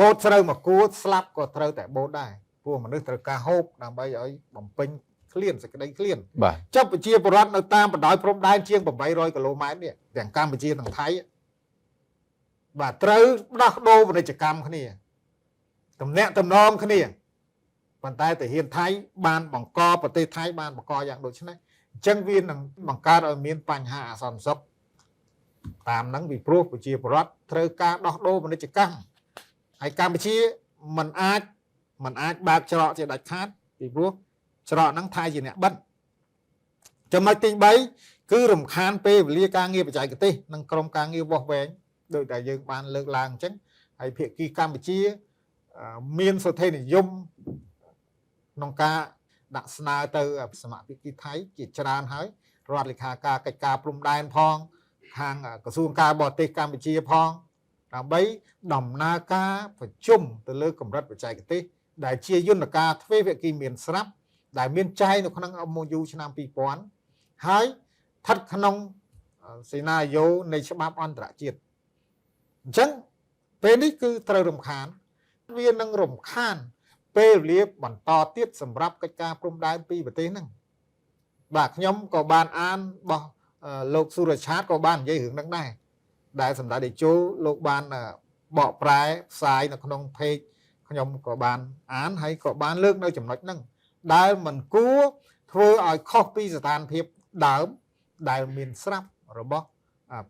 បូតស្រូវមកគួរស្លាប់ក៏ត្រូវតែបូតដែរព្រោះមនុស្សត្រូវការហូបដើម្បីឲ្យបំពេញក្លៀនសេចក្តីក្លៀនចុះប្រជាពលរដ្ឋនៅតាមបណ្ដោយព្រំដែនជាង800គីឡូម៉ែត្រនេះទាំងកម្ពុជាទាំងថៃបាទត្រូវដោះដូរពាណិជ្ជកម្មគ្នាទំនាក់ទំនងគ្នាប៉ុន្តែទាហានថៃបានបង្កប្រទេសថៃបានបង្កយ៉ាងដូចនេះអញ្ចឹងវានឹងបង្កើតឲ្យមានបញ្ហាអសន្តិសុខតាមហ្នឹងពីព្រោះប្រជាពលរដ្ឋត្រូវការដោះដូរពាណិជ្ជកម្មហើយកម្ពុជាมันអាចបើកច្រកជាដាច់ខាតពីព្រោះច្រកហ្នឹងថៃជាអ្នកបិទចំណុចទី3គឺរំខានពេលវេលាការងារបច្ចេកទេសនិងក្រុមការងារវាស់វែងដោយតែយើងបានលើកឡើងអញ្ចឹងហើយភាគីកម្ពុជាមានសុធិនិយមក្នុងការដាក់ស្នើទៅសមាភាគីថៃជាច្រើនហើយរដ្ឋលេខាការកិច្ចការព្រំដែនផងខាងក្រសួងការបរទេសកម្ពុជាផងដើម្បីដំណើរការប្រជុំទៅលើកម្រិតបច្ចេកទេសដែលជាយន្តការទ្វេភាគីមានស្រាប់ដែលមានចែងនៅក្នុង MOU ឆ្នាំ2000ហើយស្ថិតក្នុងសេណារីយ៉ូនៃច្បាប់អន្តរជាតិអញ្ចឹងពេលនេះគឺត្រូវរំខានវានឹងរំខានពេលវេលាបន្តទៀតសម្រាប់កិច្ចការព្រំដែនពីប្រទេសហ្នឹងបាទខ្ញុំក៏បានអានរបស់លោកសុរឆាតក៏បាននិយាយរឿងហ្នឹងដែរដែលសម្ដេចតេជោលោកបានបកប្រែផ្សាយនៅក្នុងเพจខ្ញុំក៏បានអានហើយក៏បានលើកនៅចំណុចហ្នឹងដែលមិនគួរធ្វើឲ្យខុសពីស្ថានភាពដើមដែលមានស្រាប់របស់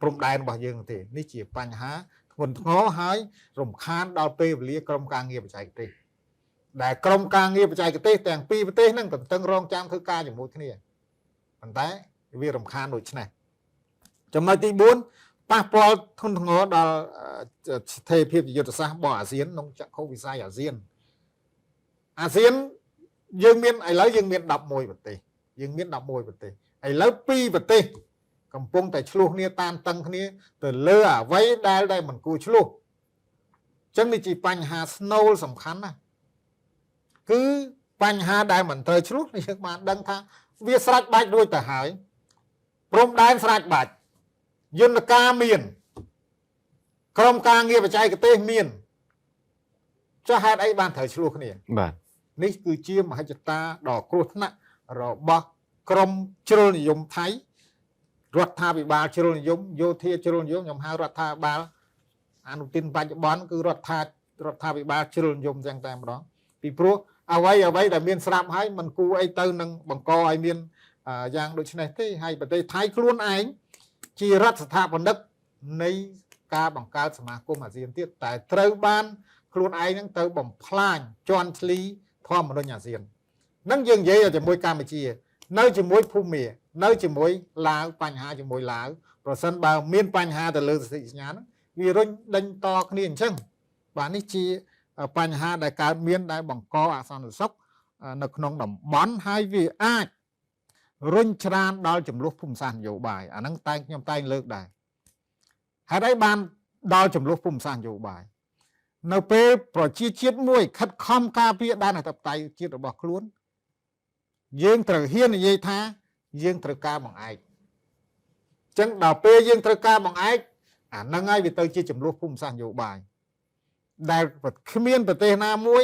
ព្រំដែនរបស់យើងទេនេះជាបញ្ហាធ្ងន់ធ្ងរហើយរំខានដល់ពេលវេលាក្រុមការងារបច្ចេកទេសដែលក្រុមការងារបច្ចេកទេសទាំងពីរប្រទេសហ្នឹងតឹងរងចាំធ្វើការជាមួយគ្នាប៉ុន្តែវារំខានដូចនេះចំណុចទី4ប៉ះពាល់ធ្ងន់ធ្ងរដល់ស្ថិរភាពយុទ្ធសាស្ត្ររបស់អាស៊ានក្នុងចក្ខុវិស័យអាស៊ានយើងមានឥឡូវយើងមាន11ប្រទេសយើងមាន11ប្រទេសឥឡូវ2ប្រទេសកំពុងតែឆ្លោះគ្នាតានតឹងគ្នាទៅលើអ្វីដែលមិនគួរឆ្លោះអញ្ចឹងនេះជាបញ្ហាស្នូលសំខាន់ណាគឺបញ្ហាដែលមិនត្រូវឆ្លោះយើងបានដឹងថាវាស្រេចបាច់រួចទៅហើយព្រំដែនស្រេចបាច់យន្តការមានក្រុមការងារបច្ចេកទេសមានចុះហេតុអីបានត្រូវឆ្លោះគ្នាបាទនេះគឺជាមហិច្ឆតាដ៏គ្រោះថ្នាក់របស់ក្រមជ្រុលនិយមថៃរដ្ឋាភិបាលជ្រុលនិយមយោធាជ្រុលនិយមខ្ញុំហៅរដ្ឋាភិបាលអនុទានបច្ចុប្បន្នគឺរដ្ឋាភិបាលជ្រុលនិយមទាំងតែម្ដងពីព្រោះអ្វីដែលមានស្រាប់ហើយมันគួរអីទៅនឹងបង្កឲ្យមានយ៉ាងដូចនេះទេហើយប្រទេសថៃខ្លួនឯងជារដ្ឋស្ថាបនិកនៃការបង្កើតសមាគមអាស៊ានទៀតតែត្រូវបានខ្លួនឯងនឹងទៅបំផ្លាញជន់ឈ្លីធម្មមនុញ្ញអាស៊ាននឹងយើងនិយាយជាមួយកម្ពុជានៅជាមួយភូមានៅជាមួយឡាវបញ្ហាជាមួយឡាវប្រសិនបើមានបញ្ហាទៅលើសន្ធិសញ្ញាហ្នឹងវារុញដេញតគ្នាអញ្ចឹងបាទនេះជាបញ្ហាដែលកើតមានដែលបង្កអសន្តិសុខនៅក្នុងតំបន់ហើយវាអាចរុញច្រានដល់ចំនួនភូមិសាស្ត្រនយោបាយអាហ្នឹងខ្ញុំតែងលើកដែរហេតុអីបានដល់ចំនួនភូមិសាស្ត្រនយោបាយនៅពេលប្រជាជាតិមួយខិតខំការពារដែនអធិបតេយ្យជាតិរបស់ខ្លួនយើងត្រូវហ៊ាននិយាយថាយើងត្រូវការបង្អែកអញ្ចឹងដល់ពេលយើងត្រូវការបង្អែកអាហ្នឹងហើយវាទៅជាចំនួនភូមិសាស្ត្រនយោបាយដែលគ្មានប្រទេសណាមួយ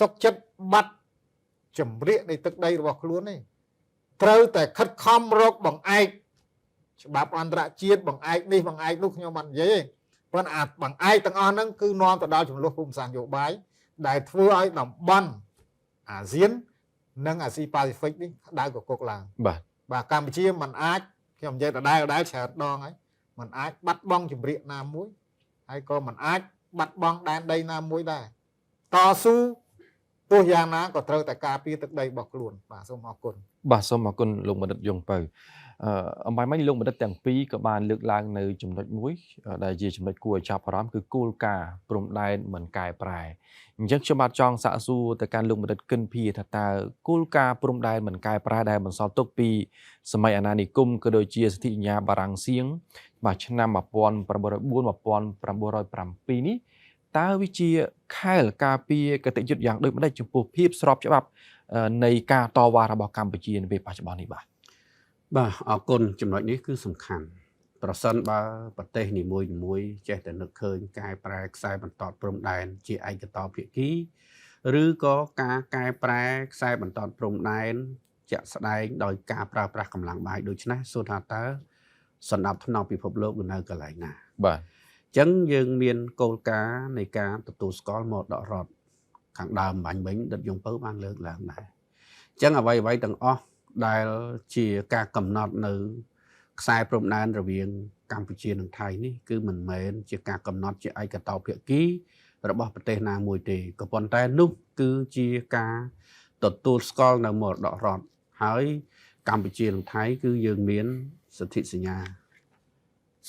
សុខចិត្តបាត់ចម្រៀកនៃទឹកដីរបស់ខ្លួនទេត្រូវតែខិតខំរកបង្អែកច្បាប់អន្តរជាតិបង្អែកនេះបង្អែកនោះខ្ញុំមិននិយាយទេប៉ុន្តែបង្អែកទាំងអស់ហ្នឹងគឺនាំទៅដល់ចំនួនភូមិសាស្ត្រនយោបាយដែលធ្វើឲ្យតំបន់អាស៊ាននិងអាស៊ីប៉ាស៊ីហ្វិកនេះដៅកគុកឡើងបាទកម្ពុជាមិនអាចខ្ញុំនិយាយដដែលច្រើនដងហើយមិនអាចបាត់បង់ចម្រៀកណាមួយហើយក៏មិនអាចបាត់បង់ដែនដីណាមួយដែរតស៊ូ ตัวอย่างนะก็ត្រូវតែការពារទឹកដីរបស់ខ្លួនបាទសូមអរគុណ បាទសូមអរគុណលោកបណ្ឌិតយងពៅអំបញ្ញមិញលោកបណ្ឌិតទាំងពីរក៏បានលើកឡើងនៅចំណុចមួយដែលជាចំណុចគួរឲ្យចាប់អារម្មណ៍គឺគោលការណ៍ព្រំដែនមិនកែប្រែអញ្ចឹងខ្ញុំបាទចង់សាកសួរទៅកាន់លោកបណ្ឌិតគិនភីថាតើគោលការណ៍ព្រំដែនមិនកែប្រែដែលបន្សល់ទុកពីសម័យអាណានិគមក៏ដូចជាសន្ធិសញ្ញាបារាំងសៀងបាទឆ្នាំ1904-1907នេះតើវាជាខែលការពារគតិយុត្តយ៉ាងដូចម្តេចចំពោះភាពស្របច្បាប់នៃការតវ៉ារបស់កម្ពុជានៅពេលបច្ចុប្បន្ននេះបាទ បាទអរគុណចំណុចនេះគឺសំខាន់ប្រសិនបើប្រទេសនីមួយចេះតែនឹកឃើញកែប្រែខ្សែបន្តព្រំដែនជាឯកតោភាគីឬក៏ការកែប្រែខ្សែបន្តព្រំដែនជាក់ស្ដែងដោយការប្រើប្រាស់កម្លាំងបាយដូច្នេះសួរថាតើសណ្ដាប់ធ្នាប់ពិភពលោកនៅកន្លែងណា បាទ អញ្ចឹងយើងមានគោលការណ៍នៃការទទួលស្គាល់មរតករដ្ឋខាងដើមបាញ់មិញដិតយងពៅបានលើកឡើងដែរអញ្ចឹងអ្វីៗទាំងអស់ដែលជាការកំណត់នៅខ្សែព្រំដែនរវាងកម្ពុជានិងថៃនេះគឺមិនមែនជាការកំណត់ជាឯកតោភាគីរបស់ប្រទេសណាមួយទេក៏ប៉ុន្តែនោះគឺជាការទទួលស្គាល់នៅមរតករដ្ឋហើយកម្ពុជានិងថៃគឺយើងមានសន្ធិសញ្ញា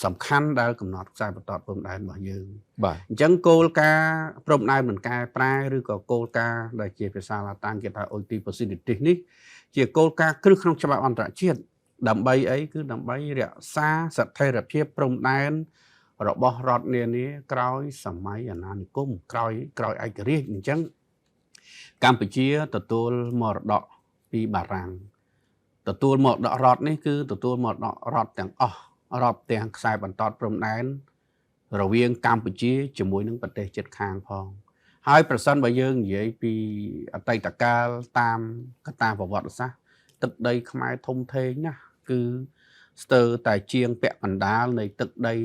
សំខាន់ដែលកំណត់ខ្សែបន្តព្រំដែនរបស់យើង បាទ អញ្ចឹងគោលការណ៍ព្រំដែនមិនកែប្រែឬក៏គោលការណ៍ដែលជាភាសាឡាតាំងគេថា Oiti-Possibilities នេះជាគោលការណ៍គ្រឹះក្នុងច្បាប់អន្តរជាតិដើម្បីអីគឺដើម្បីរក្សាស្ថិរភាពព្រំដែនរបស់រដ្ឋនានាក្រោយសម័យអាណានិគមក្រោយឯករាជ្យអញ្ចឹងកម្ពុជាទទួលមរតកពីបារាំងទទួលមរតករដ្ឋនេះគឺទទួលមរតករដ្ឋទាំងអស់រាប់ទាំងខ្សែបន្តព្រំដែនរវាងកម្ពុជាជាមួយនឹងប្រទេសជិតខាងផងហើយប្រសិនបើយើងនិយាយពីអតីតកាលតាមកត្តាប្រវត្តិសាស្ត្រទឹកដីខ្មែរធំធេងណាស់គឺស្ទើរតែជាងពាក់កណ្ដាលនៃទឹកដី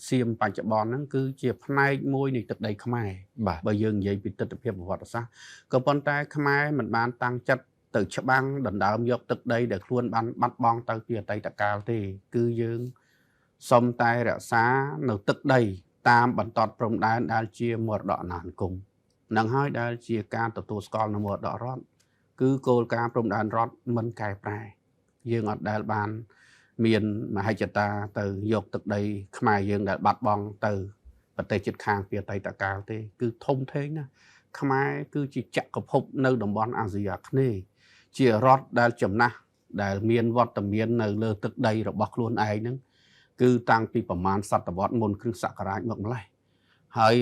សៀមបច្ចុប្បន្នហ្នឹងគឺជាផ្នែកមួយនៃទឹកដីខ្មែរ បាទ បើយើងនិយាយពីទស្សនវិជ្ជាប្រវត្តិសាស្ត្រក៏ប៉ុន្តែខ្មែរមិនបានតាំងចិត្តទៅច្បាំងដណ្ដើមយកទឹកដីដែលខ្លួនបានបាត់បង់ទៅពីអតីតកាលទេគឺយើងសុំតែរក្សានៅទឹកដីតាមបន្តព្រំដែនដែលជាមរតកអាណានិគមនឹងហើយដែលជាការទទួលស្គាល់នៅមរតករដ្ឋគឺគោលការណ៍ព្រំដែនរដ្ឋមិនកែប្រែយើងអត់ដែលបានមានមហិច្ឆតាទៅយកទឹកដីខ្មែរយើងដែលបាត់បង់ទៅប្រទេសជិតខាងពីអតីតកាលទេគឺធំធេងណាស់ខ្មែរគឺជាចក្រភពនៅតំបន់អាស៊ីអាគ្នេយ៍ជារដ្ឋដែលចំណាស់ដែលមានវត្តមាននៅលើទឹកដីរបស់ខ្លួនឯងហ្នឹងគឺតាំងពីប្រមាណសតវត្សមុនគ្រិស្តសករាជមកម្ល៉េះហើយ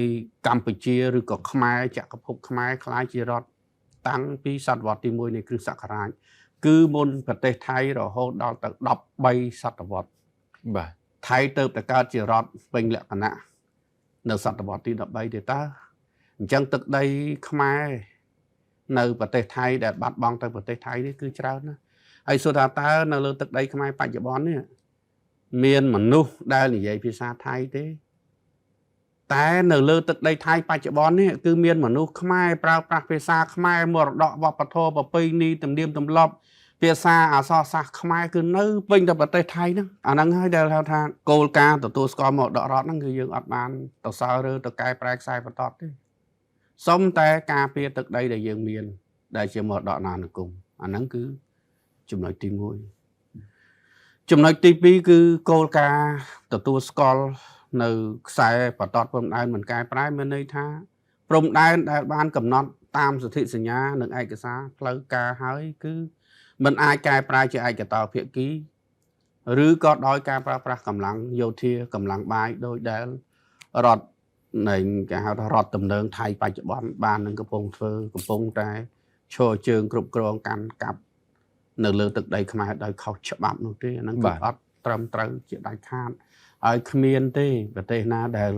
កម្ពុជាឬក៏ខ្មែរចក្រភពខ្មែរក្លាយជារដ្ឋតាំងពីសតវត្សទី1នៃគ្រិស្តសករាជគឺមុនប្រទេសថៃរហូតដល់ទៅ13សតវត្ស បាទ ថៃទៅតែកើតជារដ្ឋពេញលក្ខណៈនៅសតវត្សទី13ទេតើអញ្ចឹងទឹកដីខ្មែរនៅប្រទេសថៃដែលបាត់បង់ទៅប្រទេសថៃនេះគឺច្រើនណាស់ហើយសួរថាតើនៅលើទឹកដីខ្មែរបច្ចុប្បន្ននេះមានមនុស្សដែលនិយាយភាសាថៃទេតែនៅលើទឹកដីថៃបច្ចុប្បន្ននេះគឺមានមនុស្សខ្មែរប្រើប្រាស់ភាសាខ្មែរមរតកវប្បធម៌ប្រពៃណីទំនៀមទម្លាប់ភាសាអក្សរសាស្ត្រខ្មែរគឺនៅពេញតែប្រទេសថៃហ្នឹងអាហ្នឹងហើយដែលហៅថាគោលការណ៍ទទួលស្គាល់មរតករដ្ឋហ្នឹងគឺយើងអត់បានទៅសើរើទៅកែប្រែខ្សែបន្តទេសុំតែការពារទឹកដីដែលយើងមានដែលជាមរតកអាណានិគមអាហ្នឹងគឺចំណុចទី1ចំណុចទី2គឺគោលការណ៍ទទួលស្គាល់នៅខ្សែបន្តព្រំដែនមិនកែប្រែមានន័យថាព្រំដែនដែលបានកំណត់តាមសន្ធិសញ្ញានិងឯកសារផ្លូវការហើយគឺមិនអាចកែប្រែជាឯកតោភាគីឬក៏ដោយការប្រើប្រាស់កម្លាំងយោធាកម្លាំងបាយដោយដែលរដ្ឋនៃគេហៅថារដ្ឋទំនើងថៃបច្ចុប្បន្នបាននឹងកំពុងតែឈរជើងគ្រប់គ្រងកាន់កាប់នៅលើទឹកដីខ្មែរដោយខុសច្បាប់នោះទេអាហ្នឹងគឺអត់ត្រឹមត្រូវជាដាច់ខាតហើយគ្មានទេប្រទេសណាដែល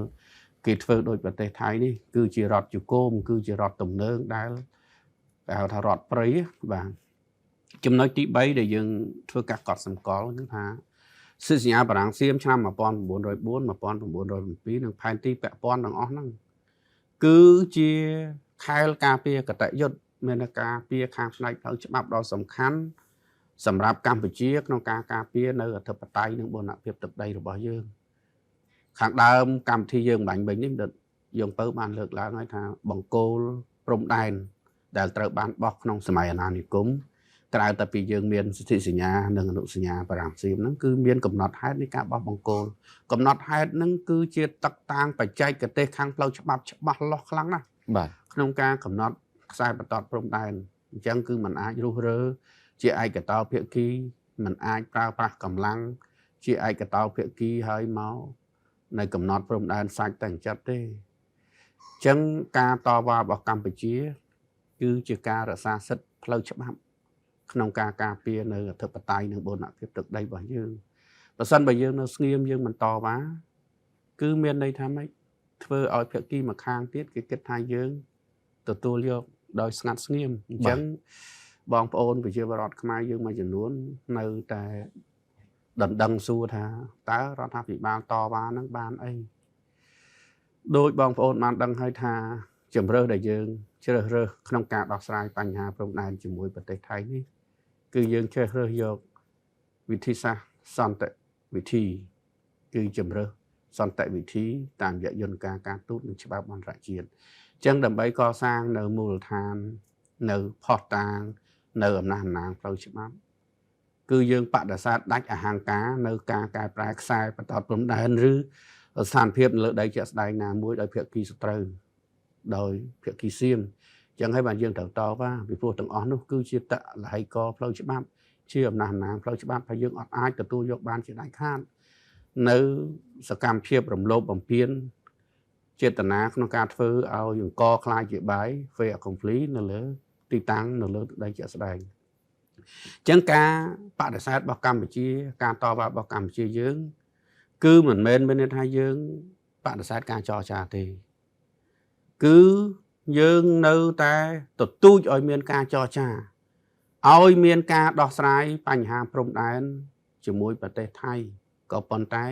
គេធ្វើដោយប្រទេសថៃនេះគឺជារដ្ឋជង្គង់គឺជារដ្ឋទំនើងដែលគេហៅថារដ្ឋព្រៃបាទចំណុចទី3ដែលយើងធ្វើការកត់សម្គាល់គឺថាសន្ធិសញ្ញាបារាំងសៀមឆ្នាំ1904 1907និងផែនទីពាក់ព័ន្ធទាំងអស់ហ្នឹងគឺជាខែលការពារគតិយុត្តមានការពារខាងផ្នែកផ្លូវច្បាប់ដ៏សំខាន់សម្រាប់កម្ពុជាក្នុងការការពារនៅអធិបតេយ្យនិងបូរណភាពទឹកដីរបស់យើងខាងដើមកម្មវិធីយើងបាញ់វិញនេះយើងពៅបានលើកឡើងហើយថាបង្គោលព្រំដែន ដែលត្រូវបានបោះក្នុងសម័យអាណានិគមក្រៅតែពីយើងមានសិទ្ធិសញ្ញានិងអនុសញ្ញាបារាំងសៀមហ្នឹងគឺមានកំណត់ហេតុនៃការបោះបង្គោលកំណត់ហេតុហ្នឹងគឺជាតកតាងបច្ចេកទេសខាងផ្លូវច្បាប់ច្បាស់លាស់ខ្លាំងណាស់ បាទ ក្នុងការកំណត់ខ្សែបន្ទាត់ព្រំដែនអញ្ចឹងគឺมันអាចរុះរើជាឯកតោភាគីมันអាចប្រើប្រាស់កម្លាំងជាឯកតោភាគីហើយមកនៅកំណត់ព្រំដែនសាច់តែអញ្ចឹងទេអញ្ចឹងការតវ៉ារបស់កម្ពុជាគឺជាការរក្សាសិទ្ធិផ្លូវច្បាប់ក្នុងការការពារនៅអធិបតេយ្យនិងបូរណភាពទឹកដីរបស់យើងបើសិនបើយើងនៅស្ងៀមយើងមិនតវ៉ាគឺមានន័យថាម៉េចធ្វើឲ្យភាគីម្ខាងទៀតគេគិតថាយើងទទួលយកដោយស្ងាត់ស្ងៀមអញ្ចឹងបងប្អូនប្រជាពលរដ្ឋខ្មែរយើងមួយចំនួននៅតែដណ្ដឹងសួរថាតើរដ្ឋាភិបាលតវ៉ានឹងបានអីដោយបងប្អូនបានដឹងហើយថាជំរើសដែលយើងជ្រើសរើសក្នុងការដោះស្រាយបញ្ហាព្រំដែនជាមួយប្រទេសថៃនេះគឺយើងជ្រើសរើសយកវិធីសាស្ត្រសន្តិវិធីគឺជំរើសសន្តិវិធីតាមរយៈយន្តការការទូតនិងច្បាប់អន្តរជាតិអញ្ចឹងដើម្បីកសាងនៅមូលដ្ឋាននៅផុសតាងនៅអំណះអំណាងផ្លូវច្បាប់គឺយើងបដិសេធដាច់អហង្ការនៅការកែប្រែខ្សែបន្ទាត់ព្រំដែនឬស្ថានភាពលើដីជាក់ស្ដែងណាមួយដោយភាគីសត្រូវដោយភាគីសៀមអញ្ចឹងហើយបានយើងត្រូវតវ៉ាពីព្រោះទាំងអស់នោះគឺជាតលហិកផ្លូវច្បាប់ជាអំណះអំណាងផ្លូវច្បាប់ហើយយើងអត់អាចទទួលយកបានជាដាច់ខាតនៅសកម្មភាពរំលោភបំពានចេតនាក្នុងការធ្វើឲ្យអង្គខ្លាចជាបាយ fair accompli នៅលើទីតាំងនៅលើដីជាក់ស្ដែងអញ្ចឹងការបដិសេធរបស់កម្ពុជាការតវ៉ារបស់កម្ពុជាយើងគឺមិនមែនមានន័យថាយើងបដិសេធការចរចាទេគឺយើងនៅតែទទូចឲ្យមានការចរចាឲ្យមានការដោះស្រាយបញ្ហាព្រំដែនជាមួយប្រទេសថៃក៏ប៉ុន្តែ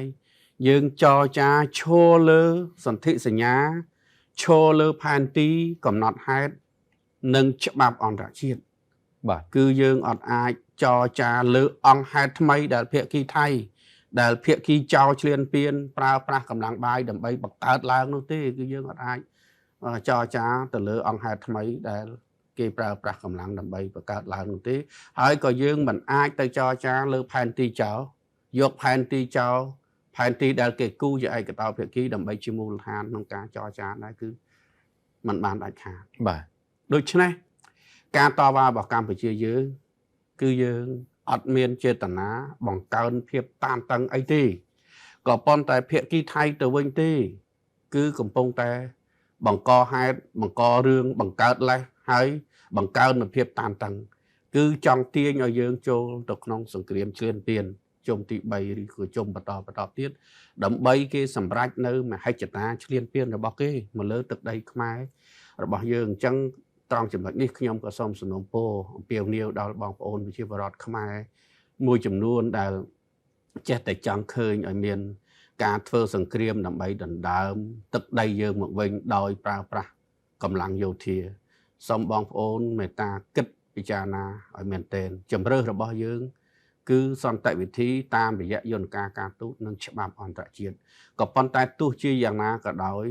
យើងចរចាឈរលើសន្ធិសញ្ញាឈរលើផែនទីកំណត់ហេតុនិងច្បាប់អន្តរជាតិបាទគឺយើងអត់អាចចរចាលើអង្គហេតុថ្មីដែលភាគីថៃដែលភាគីចោលឈ្លានពានប្រើប្រាស់កម្លាំងបាយដើម្បីបង្កើតឡើងនោះទេគឺយើងអត់អាចចរចាទៅលើអង្គហេតុថ្មីដែលគេប្រើប្រាស់កម្លាំងដើម្បីបង្កើតឡើងនោះទេហើយក៏យើងមិនអាចទៅចរចាលើផែនទីចោលយកផែនទីចោលផែនទីដែលគេគូជាឯកតោភាគីដើម្បីជាមូលដ្ឋានក្នុងការចរចាដែរគឺมันបានដាច់ខាតបាទដូច្នេះការតវ៉ារបស់កម្ពុជាយើងគឺយើងអត់មានចេតនាបង្កើនភាពតានតឹងអីទេក៏ប៉ុន្តែភាគីថៃទៅវិញទេគឺកំពុងតែបង្កហេតុបង្ករឿងបង្កើតលេសហើយបង្កើននូវភាពតានតឹងគឺចង់ទាញឲ្យយើងចូលទៅក្នុងសង្គ្រាមឈ្លានពានជុំទី3ឬក៏ជុំបន្តទៀតដើម្បីគេសម្រេចនៅមហិច្ឆតាឈ្លានពានរបស់គេមកលើទឹកដីខ្មែររបស់យើងអញ្ចឹងត្រង់ចំណុចនេះខ្ញុំក៏សូមសំណូមពរអំពាវនាវដល់បងប្អូនប្រជាពលរដ្ឋខ្មែរមួយចំនួនដែលចេះតែចង់ឃើញឲ្យមានការធ្វើសង្គ្រាមដើម្បីដណ្ដើមទឹកដីយើងមកវិញដោយប្រើប្រាស់កម្លាំងយោធាសូមបងប្អូនមេត្តាគិតពិចារណាឲ្យមែនទែនជំរើសរបស់យើងគឺសន្តិវិធីតាមរយៈយន្តការការទូតនិងច្បាប់អន្តរជាតិក៏ប៉ុន្តែទោះជាយ៉ាងណាក៏ដោយ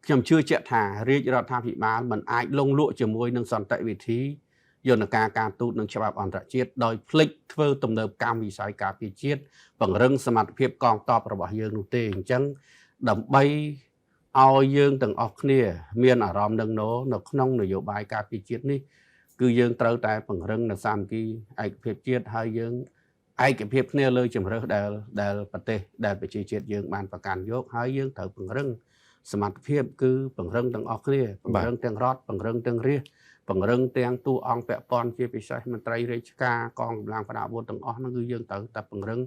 ខ្ញុំជឿជាក់ថារាជរដ្ឋាភិបាលមិនអាចលង់លក់ជាមួយនឹងសន្តិវិធីយន្តការការទូតនិងច្បាប់អន្តរជាតិដោយភ្លេចធ្វើទំនើបកម្មវិស័យការពារជាតិពង្រឹងសមត្ថភាពកងទ័ពរបស់យើងនោះទេអញ្ចឹងដើម្បីឲ្យយើងទាំងអស់គ្នាមានអារម្មណ៍នឹងនៅក្នុងនយោបាយការពារជាតិនេះគឺយើងត្រូវតែពង្រឹងនៅសាមគ្គីឯកភាពជាតិហើយយើងឯកភាពគ្នាលើជំរើសដែលប្រទេសដែលប្រជាជាតិយើងបានប្រកាន់យកហើយយើងត្រូវពង្រឹងសមត្ថភាពគឺពង្រឹងទាំងអស់គ្នាពង្រឹងទាំងរដ្ឋពង្រឹងទាំងរាជពង្រឹងទាំងតួអង្គពាក់ព័ន្ធជាពិសេសមន្ត្រីរាជការកងកម្លាំងប្រដាប់អាវុធទាំងអស់នោះគឺយើងត្រូវតែពង្រឹង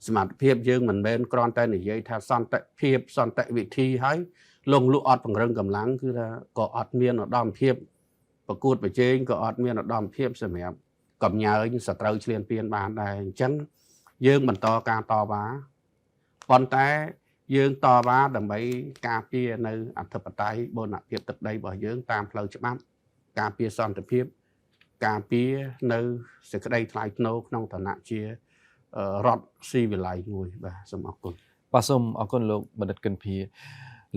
សមត្ថភាពយើងមិនមែនគ្រាន់តែនិយាយថាសន្តិភាពសន្តិវិធីហើយលងលក់អត់ពង្រឹងកម្លាំងគឺថាក៏អត់មានឧត្តមភាពប្រកួតប្រជែងក៏អត់មានឧត្តមភាពសម្រាប់កំញើញសត្រូវឈ្លានពានបានដែរអញ្ចឹងយើងបន្តការតវ៉ាប៉ុន្តែយើងតវ៉ាដើម្បីការពារនៅអធិបតេយ្យបូរណភាពទឹកដីរបស់យើងតាមផ្លូវច្បាប់ការពារសន្តិភាពការពារនៅសេចក្តីថ្លៃថ្នូរក្នុងឋានៈជារដ្ឋស៊ីវិល័យមួយបាទសូមអរគុណ បាទសូមអរគុណលោកបណ្ឌិតកិនភី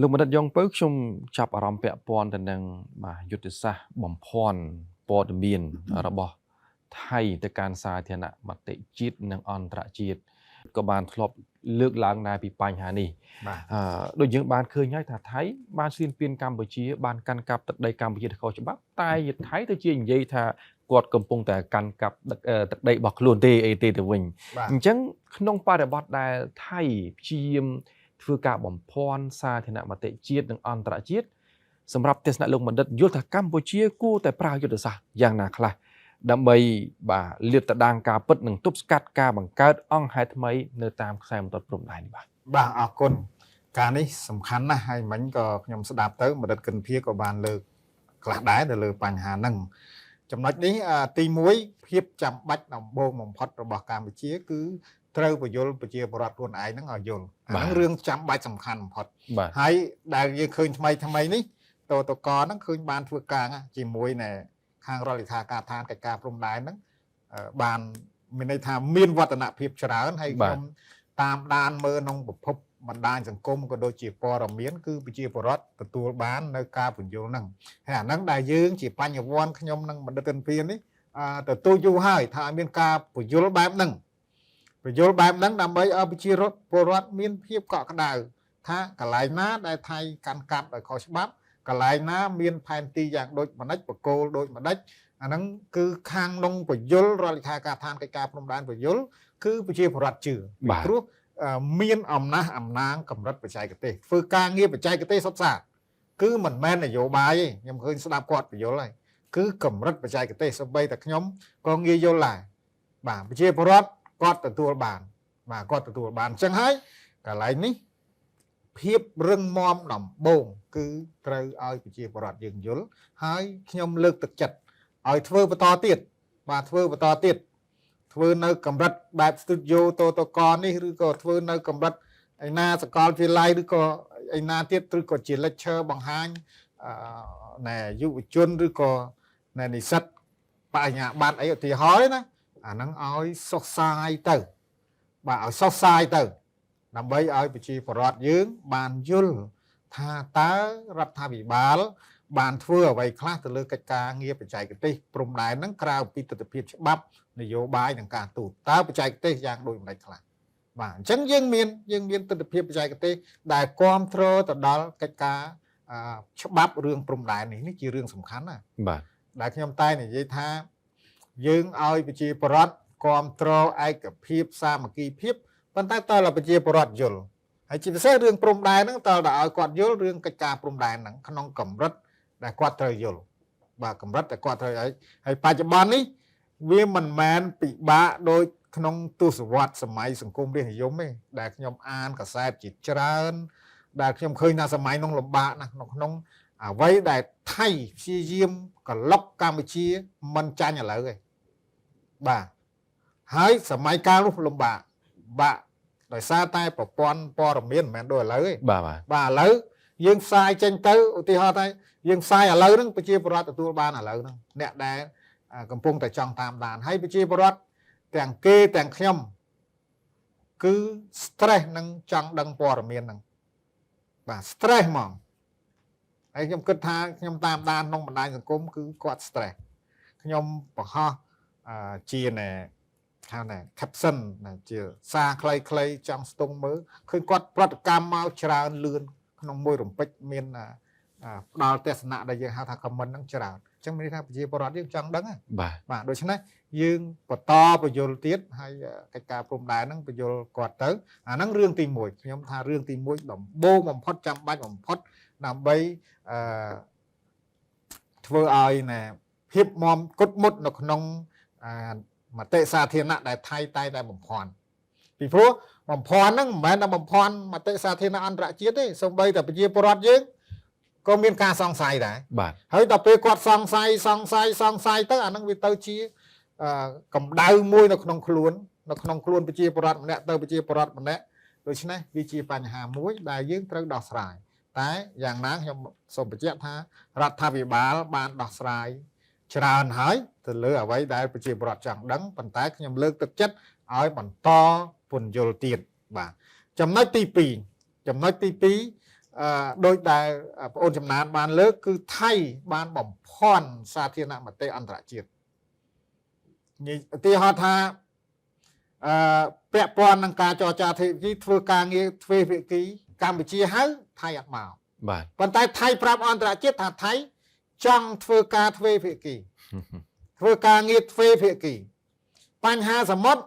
លោកបណ្ឌិតយ៉ងពៅខ្ញុំចាប់អារម្មណ៍ពាក់ព័ន្ធទៅនឹងយុទ្ធសាស្ត្របំភាន់ព័ត៌មានរបស់ថៃទៅកាន់សាធារណមតិជាតិនិងអន្តរជាតិក៏បានធ្លាប់លើកឡើងដែរពីបញ្ហានេះដូចយើងបានឃើញហើយថាថៃបានឈ្លានពានកម្ពុជាបានកាន់កាប់ទឹកដីកម្ពុជាទៅខុសច្បាប់តែថៃទៅជានិយាយថាគាត់កំពុងតែកាន់កាប់ទឹកដីរបស់ខ្លួនទេអីទេទៅវិញអញ្ចឹងក្នុងបរិបទដែលថៃព្យាយាមធ្វើការបំភាន់សាធារណមតិជាតិនិងអន្តរជាតិសម្រាប់ទស្សនៈលោកបណ្ឌិតយល់ថាកម្ពុជាគួរតែប្រើយុទ្ធសាស្ត្រយ៉ាងណាខ្លះដើម្បីលាតត្រដាងការពិតនិងទប់ស្កាត់ការបង្កើតអង្គហេតុថ្មីនៅតាមខ្សែបន្ទាត់ព្រំដែននេះបាទអរគុណការនេះសំខាន់ណាស់ហើយមិញក៏ខ្ញុំស្ដាប់ទៅបណ្ឌិតកិនភាក៏បានលើកខ្លះដែរទៅលើបញ្ហាហ្នឹងចំណុចនេះទី1ភាពចាំបាច់ដំបូងបំផុតរបស់កម្ពុជាគឺត្រូវបញ្យលប្រជាពលរដ្ឋខ្លួនឯងហ្នឹងឲ្យយល់អាហ្នឹងរឿងចាំបាច់សំខាន់បំផុតហើយដែលយើងឃើញថ្មីនេះតកហ្នឹងឃើញបានធ្វើការជាមួយនៅខាងរដ្ឋលេខាការដ្ឋានកិច្ចការព្រំដែនហ្នឹងបានមានន័យថាមានវឌ្ឍនភាពច្រើនហើយខ្ញុំតាមដានមើលក្នុងប្រភពបណ្ដាញសង្គមក៏ដូចជាព័ត៌មានគឺប្រជាពលរដ្ឋទទួលបាននៅការពន្យល់ហ្នឹងហើយអាហ្នឹងដែលយើងជាបញ្ញវន្តខ្ញុំនឹងបណ្ឌិតកិនភានេះទទួលយូរហើយថាមានការពន្យល់បែបហ្នឹងដើម្បីឲ្យប្រជាពលរដ្ឋមានភាពកក់ក្ដៅថាកន្លែងណាដែលថៃកាន់កាប់ដោយខុសច្បាប់កន្លែងណាមានផែនទីយ៉ាងដូចម្ដេចបកគោលដូចម្ដេចអាហ្នឹងគឺខាងក្នុងពយលរដ្ឋលេខាការដ្ឋានកិច្ចការព្រំដែនពយលគឺប្រជាពលរដ្ឋជឿព្រោះមានអំណះអំណាងកម្រិតបច្ចេកទេសធ្វើការងារបច្ចេកទេសសុទ្ធសាធគឺមិនមែននយោបាយទេខ្ញុំឃើញស្ដាប់គាត់ពយលហើយគឺកម្រិតបច្ចេកទេសសូម្បីតែខ្ញុំក៏ងាយយល់ដែរបាទប្រជាពលរដ្ឋគាត់ទទួលបានអញ្ចឹងហើយកន្លែងនេះភាពរឹងមាំដំបូងគឺត្រូវឲ្យប្រជាពលរដ្ឋយើងយល់ហើយខ្ញុំលើកទឹកចិត្តឲ្យធ្វើបន្តទៀតធ្វើនៅកម្រិតបែប studio តកនេះឬក៏ធ្វើនៅកម្រិតឯណាសកលវិទ្យាល័យឬក៏ឯណាទៀតឬក៏ជា lecture បង្ហាញណែយុវជនឬក៏ណែនិស្សិតបញ្ញាបត្រអីឧទាហរណ៍ណាអាហ្នឹងឲ្យសុខសាយទៅឲ្យសុខសាយទៅដើម្បីឲ្យប្រជាពលរដ្ឋយើងបានយល់ថាតើរដ្ឋាភិបាលបានធ្វើអ្វីខ្លះទៅលើកិច្ចការងារបច្ចេកទេសព្រំដែនហ្នឹងក្រៅពីទស្សនវិជ្ជាច្បាប់នយោបាយនិងការទូតតើបច្ចេកទេសយ៉ាងដូចម្ដេចខ្លះបាទអញ្ចឹងយើងមានទស្សនវិជ្ជាបច្ចេកទេសដែលគ្រប់គ្រងទៅដល់កិច្ចការច្បាប់រឿងព្រំដែននេះជារឿងសំខាន់ណាបាទដែលខ្ញុំតែនិយាយថាយើងឲ្យប្រជាពលរដ្ឋគ្រប់គ្រងឯកភាពសាមគ្គីភាពប៉ុន្តែតើប្រជាពលរដ្ឋយល់ហើយជាពិសេសរឿងព្រំដែនហ្នឹងតើឲ្យគាត់យល់រឿងកិច្ចការព្រំដែនហ្នឹងក្នុងកម្រិតដែលគាត់ត្រូវយល់បាទកម្រិតដែលគាត់ត្រូវហើយបច្ចុប្បន្ននេះវាមិនមែនពិបាកដូចក្នុងទសវត្សសម័យសង្គមរាស្ត្រនិយមទេដែលខ្ញុំអានកាសែតជាច្រើនដែលខ្ញុំឃើញថាសម័យនោះលំបាកណាស់ក្នុងអ្វីដែលថៃព្យាយាមកឡុកកម្ពុជាមិនចាញ់ឥឡូវទេបាទហើយសម័យកាលនោះលំបាកដោយសារតែប្រព័ន្ធព័ត៌មានមិនមែនដូចឥឡូវទេបាទឥឡូវយើងផ្សាយចេញទៅឧទាហរណ៍ថាយើងផ្សាយឥឡូវហ្នឹងប្រជាពលរដ្ឋទទួលបានឥឡូវហ្នឹងអ្នកដែលកំពុងតែចង់តាមដានហើយប្រជាពលរដ្ឋទាំងគេទាំងខ្ញុំគឺ stress នឹងចង់ដឹងព័ត៌មានហ្នឹងបាទ stress ហ្មងហើយខ្ញុំគិតថាខ្ញុំតាមដានក្នុងបណ្ដាញសង្គមគឺគាត់ stress ខ្ញុំបង្ហោះជាណែថាណែ caption ជាសារខ្លីៗចង់ស្ទង់មើលឃើញគាត់ប្រតិកម្មមកច្រើនលឿនក្នុងមួយរំពេចមានផ្ដល់ទស្សនៈដែលយើងហៅថា comment ហ្នឹងច្រើនអញ្ចឹងមានន័យថាប្រជាពលរដ្ឋយើងចង់ដឹងបាទដូច្នេះយើងបន្តបញ្យលទៀតហើយកិច្ចការព្រំដែនហ្នឹងបញ្យលគាត់ទៅអាហ្នឹងរឿងទី1ខ្ញុំថារឿងទី1ដំបូងបំផុតចាំបាច់បំផុតដើម្បីធ្វើឲ្យណែភាពមមគុតមុតនៅក្នុងមតិសាធារណៈដែលថៃតែបំភាន់ពីព្រោះបំភាន់ហ្នឹងមិនមែនតែបំភាន់មតិសាធារណៈអន្តរជាតិទេសូម្បីតែប្រជាពលរដ្ឋយើងក៏មានការសង្ស័យដែរបាទហើយដល់ពេលគាត់សង្ស័យទៅអាហ្នឹងវាទៅជាកម្ដៅមួយនៅក្នុងខ្លួនប្រជាពលរដ្ឋម្នាក់ទៅប្រជាពលរដ្ឋម្នាក់ដូច្នេះវាជាបញ្ហាមួយដែលយើងត្រូវដោះស្រាយតែយ៉ាងណាខ្ញុំសូមបញ្ជាក់ថារដ្ឋាភិបាលបានដោះស្រាយច្រើនហើយទៅលើអ្វីដែលប្រជាពលរដ្ឋចង់ដឹងប៉ុន្តែខ្ញុំលើកទឹកចិត្តឲ្យបន្តពន្យល់ទៀតបាទចំណុចទី2 โดยได้โอนจำนานบานเลิกคือไทยบานบ่มพรสาธารณมติอันตรจิตนี่ที่ฮอทาเปะปอนนังการจอจาเทกีทเวการเงี้ยทเวเวกีการบิจีฮัลไทยอัดมา បាទ ប៉ុន្តែថៃប្រាប់អន្តរជាតិថាថៃចង់ធ្វើការទ្វេភាគីធ្វើការងារទ្វេភាគីបញ្ហាសមុទ្រ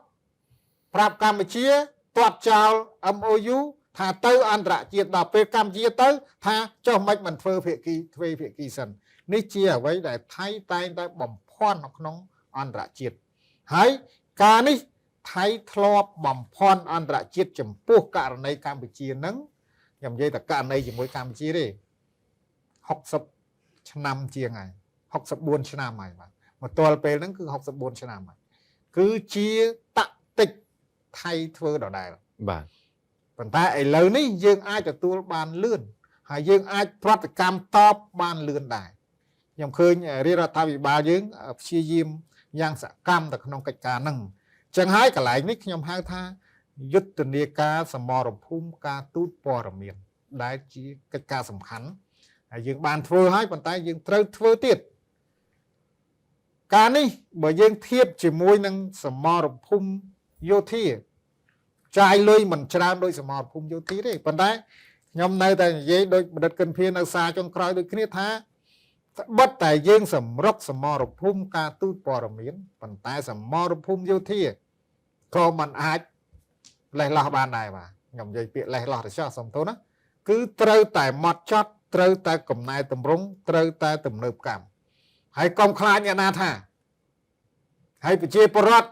ប្រាប់កម្ពុជាទាត់ចោល MOU ថាទៅអន្តរជាតិដល់ពេលកម្ពុជាទៅថាចុះមិនមិនធ្វើភាគីទ្វេភាគីសិននេះជាអ្វីដែលថៃតែងតែបំភាន់នៅក្នុងអន្តរជាតិហើយការនេះថៃធ្លាប់បំភាន់អន្តរជាតិចំពោះករណីកម្ពុជានឹងខ្ញុំនិយាយតែករណីជាមួយកម្ពុជាទេ60ឆ្នាំជាងហើយ64ឆ្នាំហើយបាទមកទល់ពេលហ្នឹងគឺ64ឆ្នាំហើយគឺជាតាក់ទិចថៃធ្វើដដែល បាទ ប៉ុន្តែឥឡូវនេះយើងអាចទទួលបានលឿនហើយយើងអាចប្រតិកម្មតបបានលឿនដែរខ្ញុំឃើញរាជរដ្ឋាភិបាលយើងព្យាយាមយ៉ាងសកម្មទៅក្នុងកិច្ចការហ្នឹងអញ្ចឹងហើយកន្លែងនេះខ្ញុំហៅថាយុទ្ធនាការសមរភូមិការទូតព័ត៌មានដែលជាកិច្ចការសំខាន់ហើយយើងបានធ្វើហើយប៉ុន្តែយើងត្រូវធ្វើទៀតការនេះបើយើងធៀបជាមួយនឹងសមរភូមិយោធាចាយលុយមិនច្រើនដោយសមរភូមិយោធាទេប៉ុន្តែខ្ញុំនៅតែនិយាយដោយបណ្ឌិតកិនភៀននៅសារចុងក្រោយដូចគ្នាថាបិទតែយើងសម្រុកសមរភូមិការទូតព័ត៌មានប៉ុន្តែសមរភូមិយោធាក៏មិនអាចលេះលោះបានដែរបាទខ្ញុំនិយាយពាក្យលេះលោះទៅចោះសំទោសណាគឺត្រូវតែម៉ត់ចត់ត្រូវតែកំណែតម្រង់ត្រូវតែទំនើបកម្មហើយកុំខ្លាចអ្នកណាថាហើយប្រជាពលរដ្ឋ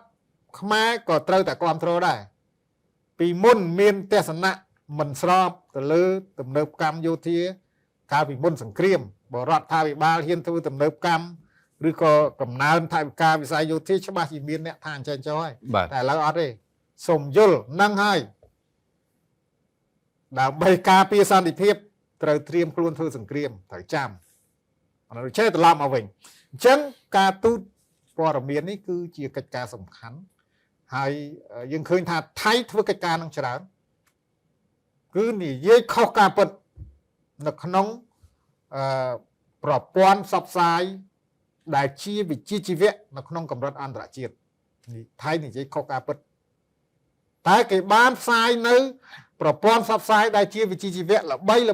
ខ្មែរក៏ត្រូវតែគ្រប់គ្រងដែរពីមុនមានទស្សនៈមិនស្របទៅលើទំនើបកម្មយោធាកាលពីមុនសង្គ្រាមបរដ្ឋាភិបាលហ៊ានធ្វើទំនើបកម្មឬក៏កំណើនថវិកាវិស័យយោធាច្បាស់ជាមានអ្នកថាអញ្ចឹងចុះហើយតែឥឡូវអត់ទេសូមយល់នឹងហើយដើម្បីការពារសន្តិភាពត្រូវត្រៀមខ្លួនធ្វើសង្គ្រាមត្រូវចាំអនុជ័យត្រឡប់មកវិញអញ្ចឹងការទូតព័ត៌មាននេះគឺជាកិច្ចការសំខាន់ហើយយើងឃើញថាថៃធ្វើកិច្ចការនឹងច្រើនគឺនិយាយខុសការពិតនៅក្នុងប្រព័ន្ធផ្សព្វផ្សាយដែលជាវិជ្ជាជីវៈនៅក្នុងកម្រិតអន្តរជាតិថៃនិយាយខុសការពិតតែគេបានផ្សាយនៅប្រព័ន្ធផ្សព្វផ្សាយដែលជាវិជ្ជាជីវៈល្បីអ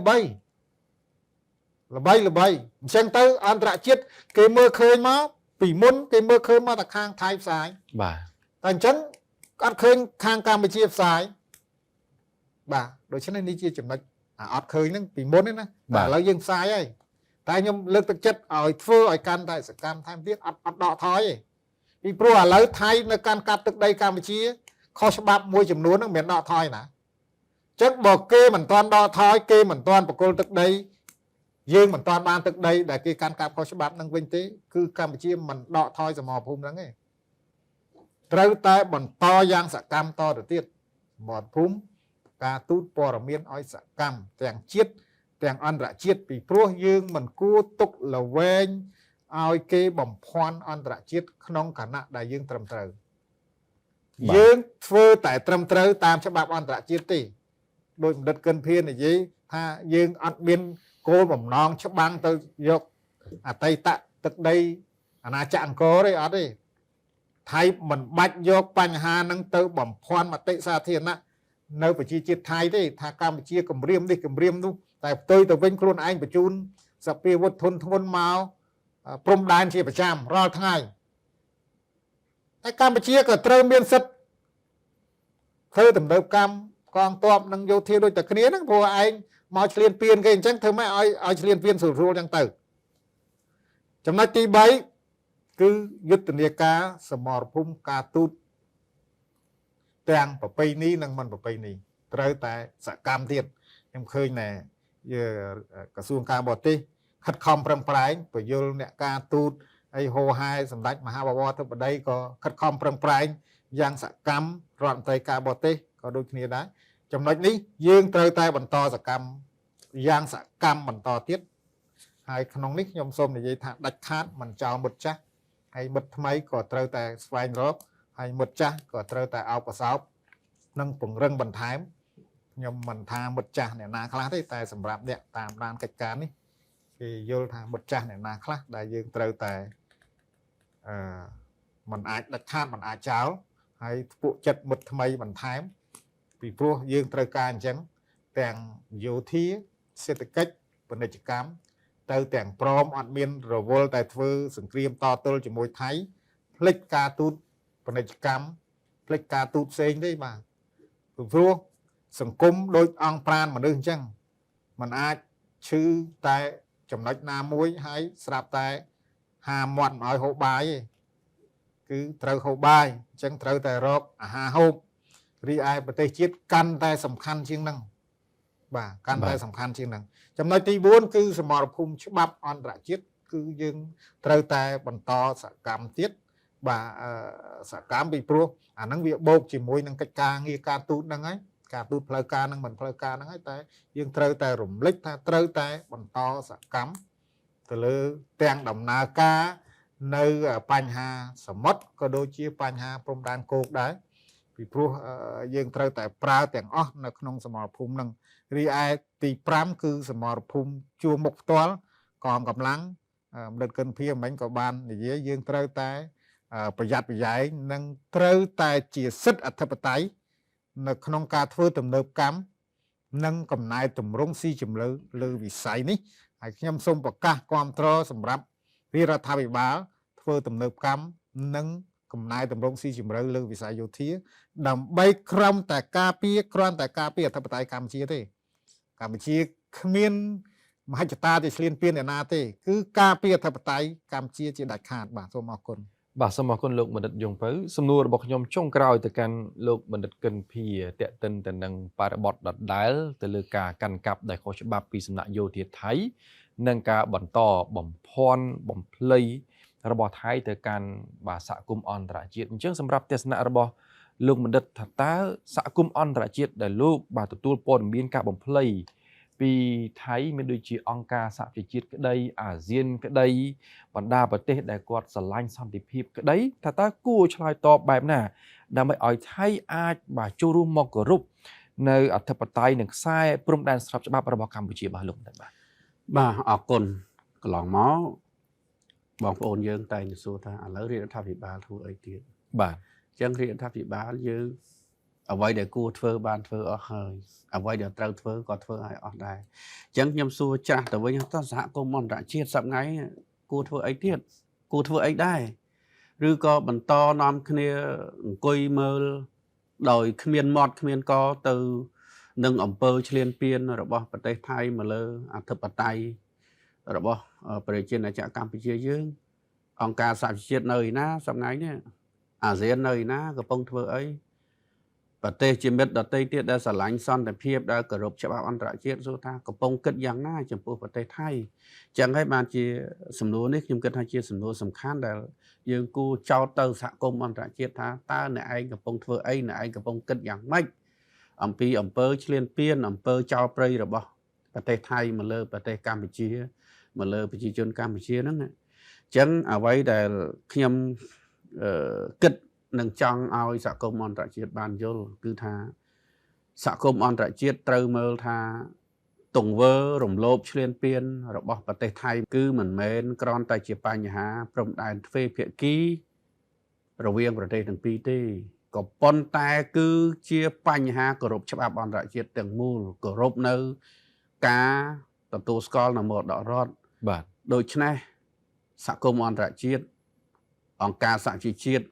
ញ្ចឹងទៅអន្តរជាតិគេមើលឃើញមកពីមុនគេមើលឃើញមកតែខាងថៃផ្សាយបាទតែអញ្ចឹងអត់ឃើញខាងកម្ពុជាផ្សាយបាទដូច្នេះនេះជាចំណុចអត់ឃើញហ្នឹងពីមុនទេណាតែឥឡូវយើងផ្សាយហើយតែខ្ញុំលើកទឹកចិត្តឲ្យធ្វើឲ្យកាន់តែសកម្មថែមទៀតអត់ដកថយទេពីព្រោះឥឡូវថៃនៅកាន់កាប់ទឹកដីកម្ពុជាខុសច្បាប់មួយចំនួនហ្នឹងមិនដកថយណាអញ្ចឹងបើគេមិនទាន់ដកថយគេមិនទាន់បកគលទឹកដីយើងមិនទាន់បានទឹកដីដែលគេកាន់កាប់ខុសច្បាប់ហ្នឹងវិញទេគឺកម្ពុជាមិនដកថយសមរភូមិហ្នឹងទេត្រូវតែបន្តយ៉ាងសកម្មតទៅទៀតសមរភូមិការទូតព័ត៌មានឲ្យសកម្មទាំងជាតិទាំងអន្តរជាតិពីព្រោះយើងមិនគួរទុកល្វែងឲ្យគេបំភាន់អន្តរជាតិក្នុងគណៈដែលយើងត្រឹមត្រូវយើងធ្វើតែត្រឹមត្រូវតាមច្បាប់អន្តរជាតិទេដោយបណ្ឌិតកិនភៀននិយាយថាយើងអត់មានគោលបំណងច្បាំងទៅយកអតីតទឹកដីអាណាចក្រអង្គរទេអត់ទេថៃមិនបាច់យកបញ្ហាហ្នឹងទៅបំភាន់មតិសាធារណៈនៅប្រជាជាតិថៃទេថាកម្ពុជាគម្រាមនេះគម្រាមនោះតែផ្ទុយទៅវិញខ្លួនឯងបញ្ជូនសពាវុធធនធ្ងន់មកព្រំដែនជាប្រចាំរាល់ថ្ងៃតែកម្ពុជាក៏ត្រូវមានសិទ្ធិធ្វើទំនើបកម្មកងទ័ពនិងយោធាដូចតែគ្នាហ្នឹងព្រោះឯងមកឆ្លៀនពៀនគេអញ្ចឹងធ្វើម៉េចឲ្យឆ្លៀនពៀនស្រួលៗអញ្ចឹងទៅចំណុចទី3គឺយុទ្ធនាការសមរភូមិការទូតទាំងប្រពៃណីនិងមិនប្រពៃណីត្រូវតែសកម្មទៀតខ្ញុំឃើញណែក្រសួងការបរទេសខិតខំប្រឹងប្រែងពយល់អ្នកការទូតហើយហោហែសម្ដេចមហាបវរធិបតីក៏ខិតខំប្រឹងប្រែងយ៉ាងសកម្មរដ្ឋមន្ត្រីការបរទេសក៏ដូចគ្នាដែរចំណុចនេះយើងត្រូវតែបន្តសកម្មយ៉ាងសកម្មបន្តទៀតហើយក្នុងនេះខ្ញុំសូមនិយាយថាដាច់ខាតមិនចោលមិត្តចាស់ហើយមិត្តថ្មីក៏ត្រូវតែស្វែងរកហើយមិត្តចាស់ក៏ត្រូវតែអោបកសោបនិងពង្រឹងបន្ថែម ខ្ញុំមិនថាមុតចាស់អ្នកណាខ្លះទេតែសម្រាប់អ្នកតាមដានកិច្ចការនេះគេយល់ថាមុតចាស់អ្នកណាខ្លះដែលយើងត្រូវតែมันអាចដាច់ខាតมันអាចចោលហើយពួកចិត្តមុតថ្មីបន្ថែមពីព្រោះយើងត្រូវការអញ្ចឹងទាំងយោធាសេដ្ឋកិច្ចពាណិជ្ជកម្មទៅទាំងព្រមអត់មានរវល់តែធ្វើសង្គ្រាមតទល់ជាមួយថៃផ្លិចការទូតពាណិជ្ជកម្មផ្លិចការទូតផ្សេងទេបាទពីព្រោះសង្គមដូចអង្គប្រានមនុស្សអញ្ចឹងมันអាចឈឺតែចំណុចណាមួយហើយស្រាប់តែហាមាត់មិនឲ្យហូបបាយទេគឺត្រូវហូបបាយអញ្ចឹងត្រូវតែរកអាហារហូបរីឯប្រទេសជាតិកាន់តែសំខាន់ជាងហ្នឹងបាទកាន់តែសំខាន់ជាងហ្នឹងចំណុចទី4គឺសមរភូមិច្បាប់អន្តរជាតិគឺយើងត្រូវតែបន្តសកម្មទៀតបាទសកម្មពីព្រោះអាហ្នឹងវាបូកជាមួយនឹងកិច្ចការងារការទូតហ្នឹងហើយការទូតផ្លូវការហ្នឹងមិនផ្លូវការហ្នឹងហើយតែយើងត្រូវតែរំលឹកថាត្រូវតែបន្តសកម្មទៅលើទាំងដំណើរការនៅបញ្ហាសមុទ្រក៏ដូចជាបញ្ហាព្រំដែនគោកដែរពីព្រោះយើងត្រូវតែប្រើទាំងអស់នៅក្នុងសមរភូមិហ្នឹងរីឯទី5គឺសមរភូមិជួរមុខផ្ទាល់កងកម្លាំងបណ្ឌិតកិនភីមិញក៏បាននិយាយយើងត្រូវតែប្រយ័ត្នប្រយែងនិងត្រូវតែជាសិទ្ធិអធិបតេយ្យនៅក្នុងការធ្វើទំនើបកម្មនិងកំណែតម្រង់ស៊ីជម្រៅលើវិស័យនេះហើយខ្ញុំសូមប្រកាសគាំទ្រសម្រាប់រដ្ឋាភិបាលធ្វើទំនើបកម្មនិងកំណែតម្រង់ស៊ីជម្រៅលើវិស័យយោធាដើម្បីគ្រាន់តែការពារអធិបតេយ្យកម្ពុជាទេកម្ពុជាគ្មានមហិច្ឆតាទៅឆ្លៀនពៀនអ្នកណាទេគឺការពារអធិបតេយ្យកម្ពុជាជាដាច់ខាតបាទសូមអរគុណបាទសូមអរគុណលោកបណ្ឌិតយងពៅសំណួររបស់ខ្ញុំចុងក្រោយទៅកាន់លោកបណ្ឌិតកិនភីតេតិនទៅនឹងបរិបទដដែលទៅលើការកាន់កាប់ដែលខុសច្បាប់ពីសំណាក់យោធាថៃនិងការបន្តបំភាន់បំភ្លៃរបស់ថៃទៅកាន់បាទសហគមន៍អន្តរជាតិអញ្ចឹងសម្រាប់ទស្សនៈរបស់លោកបណ្ឌិតថាតើសហគមន៍អន្តរជាតិដែលលោកបាទទទួលព័ត៌មានការបំភ្លៃពីថៃមានដូចជាអង្គការសហប្រជាជាតិក្តីអាស៊ានក្តីបណ្ដាប្រទេសដែលគាត់ស្រឡាញ់សន្តិភាពក្តីថាតើគួរឆ្លើយតបបែបណាដើម្បីឲ្យថៃអាចបាទចូលរួមមកគោរពនៅអធិបតេយ្យនិងខ្សែព្រំដែនស្របច្បាប់របស់កម្ពុជាបាទលោកបណ្ឌិតបាទអរគុណកន្លងមកបងប្អូនយើងតែងសួរថាឥឡូវរដ្ឋាភិបាលធ្វើអីទៀតបាទអញ្ចឹងរដ្ឋាភិបាលយើងអ្វីដែលគួរធ្វើបានធ្វើអស់ហើយអ្វីដែលត្រូវធ្វើក៏ធ្វើឲ្យអស់ដែរអញ្ចឹងខ្ញុំសួរចាស់ទៅវិញថាសហគមន៍អន្តរជាតិសប្ងៃគួរធ្វើអីទៀតគួរធ្វើអីដែរឬក៏បន្តនាំគ្នាអង្គុយមើលដោយគ្មានមាត់គ្មានកទៅនឹងអំពើឈ្លានពានរបស់ប្រទេសថៃមកលើអធិបតេយ្យរបស់ប្រជាណាចក្រកម្ពុជាយើងអង្គការសហប្រជាជាតិនៅឯណាសប្ងៃនេះអាស៊ាននៅឯណាកំពុងធ្វើអីប្រទេសជាមិត្តដទៃទៀតដែលស្រឡាញ់សន្តិភាពដែលគោរពច្បាប់អន្តរជាតិសួរថាកំពុងគិតយ៉ាងណាចំពោះប្រទេសថៃចឹងហើយបានជាសំណួរនេះខ្ញុំគិតថាជាសំណួរសំខាន់ដែលយើងគួរចោទទៅសហគមន៍អន្តរជាតិថាតើអ្នកឯងកំពុងធ្វើអីអ្នកឯងកំពុងគិតយ៉ាងម៉េចអំពីអំពើឈ្លានពានអំពើចោលព្រៃរបស់ប្រទេសថៃមកលើប្រទេសកម្ពុជាមកលើប្រជាជនកម្ពុជាហ្នឹងអញ្ចឹងអ្វីដែលខ្ញុំគិតនឹងចង់ឲ្យសហគមន៍អន្តរជាតិបានយល់គឺថាសហគមន៍អន្តរជាតិត្រូវមើលថាទង្វើរំលោភឈ្លានពានរបស់ប្រទេសថៃគឺមិនមែនគ្រាន់តែជាបញ្ហាព្រំដែនទ្វេភាគីរវាងប្រទេសទាំងពីរទេក៏ប៉ុន្តែគឺជាបញ្ហាគោរពច្បាប់អន្តរជាតិទាំងមូលគោរពនៅការទទួលស្គាល់នៅមរតករដ្ឋបាទដូច្នេះសហគមន៍អន្តរជាតិអង្គការសហជីវជាតិ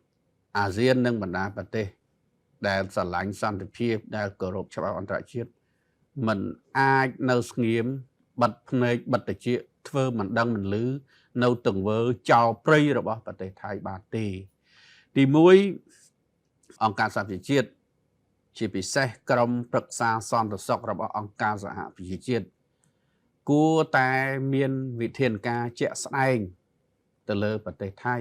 អាស៊ាននិងបណ្ដាប្រទេសដែលស្រឡាញ់សន្តិភាពដែលគោរពច្បាប់អន្តរជាតិមិនអាចនៅស្ងៀមបិទភ្នែកបិទត្រចៀកធ្វើមិនដឹងមិនឮនៅទង្វើចោលព្រៃរបស់ប្រទេសថៃបានទេទី1អង្គការសហប្រជាជាតិជាពិសេសក្រុមប្រឹក្សាសន្តិសុខរបស់អង្គការសហប្រជាជាតិគួរតែមានវិធានការជាក់ស្ដែងទៅលើប្រទេសថៃ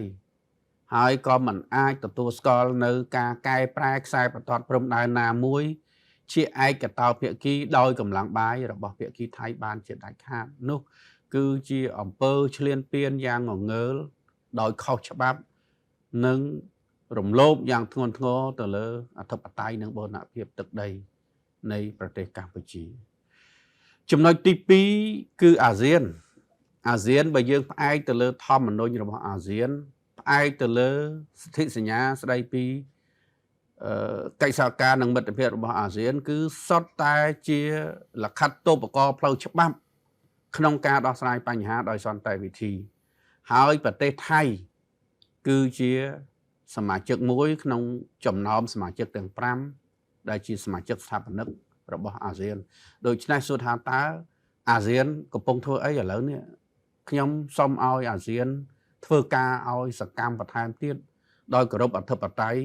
ហើយក៏មិនអាចទទួលស្គាល់នៅការកែប្រែខ្សែបន្ទាត់ព្រំដែនណាមួយជាឯកតោភាគីដោយកម្លាំងបាយរបស់ភាគីថៃបានជាដាច់ខាតនោះគឺជាអំពើឈ្លានពានយ៉ាងងងើលដោយខុសច្បាប់និងរំលោភយ៉ាងធ្ងន់ធ្ងរទៅលើអធិបតេយ្យនិងបូរណភាពទឹកដី នៃប្រទេសកម្ពុជាចំណុចទី2គឺអាស៊ានបើយើងផ្អែកទៅលើធម្មនុញ្ញរបស់អាស៊ានផ្អែកទៅលើសន្ធិសញ្ញាស្ដីពីកិច្ចសហការនិងមិត្តភាពរបស់អាស៊ានគឺសុទ្ធតែជាលក្ខត្តូបករណ៍ផ្លូវច្បាប់ក្នុងការដោះស្រាយបញ្ហាដោយសន្តិវិធីហើយប្រទេសថៃគឺជាសមាជិកមួយក្នុងចំណោមសមាជិកទាំង5ដែលជាសមាជិកស្ថាបនិករបស់អាស៊ានដូច្នេះសួរថាតើអាស៊ានកំពុងធ្វើអីឥឡូវនេះខ្ញុំសូមឲ្យអាស៊ានធ្វើការឲ្យសកម្មបន្ថែមទៀតដោយគោរពអធិបតេយ្យ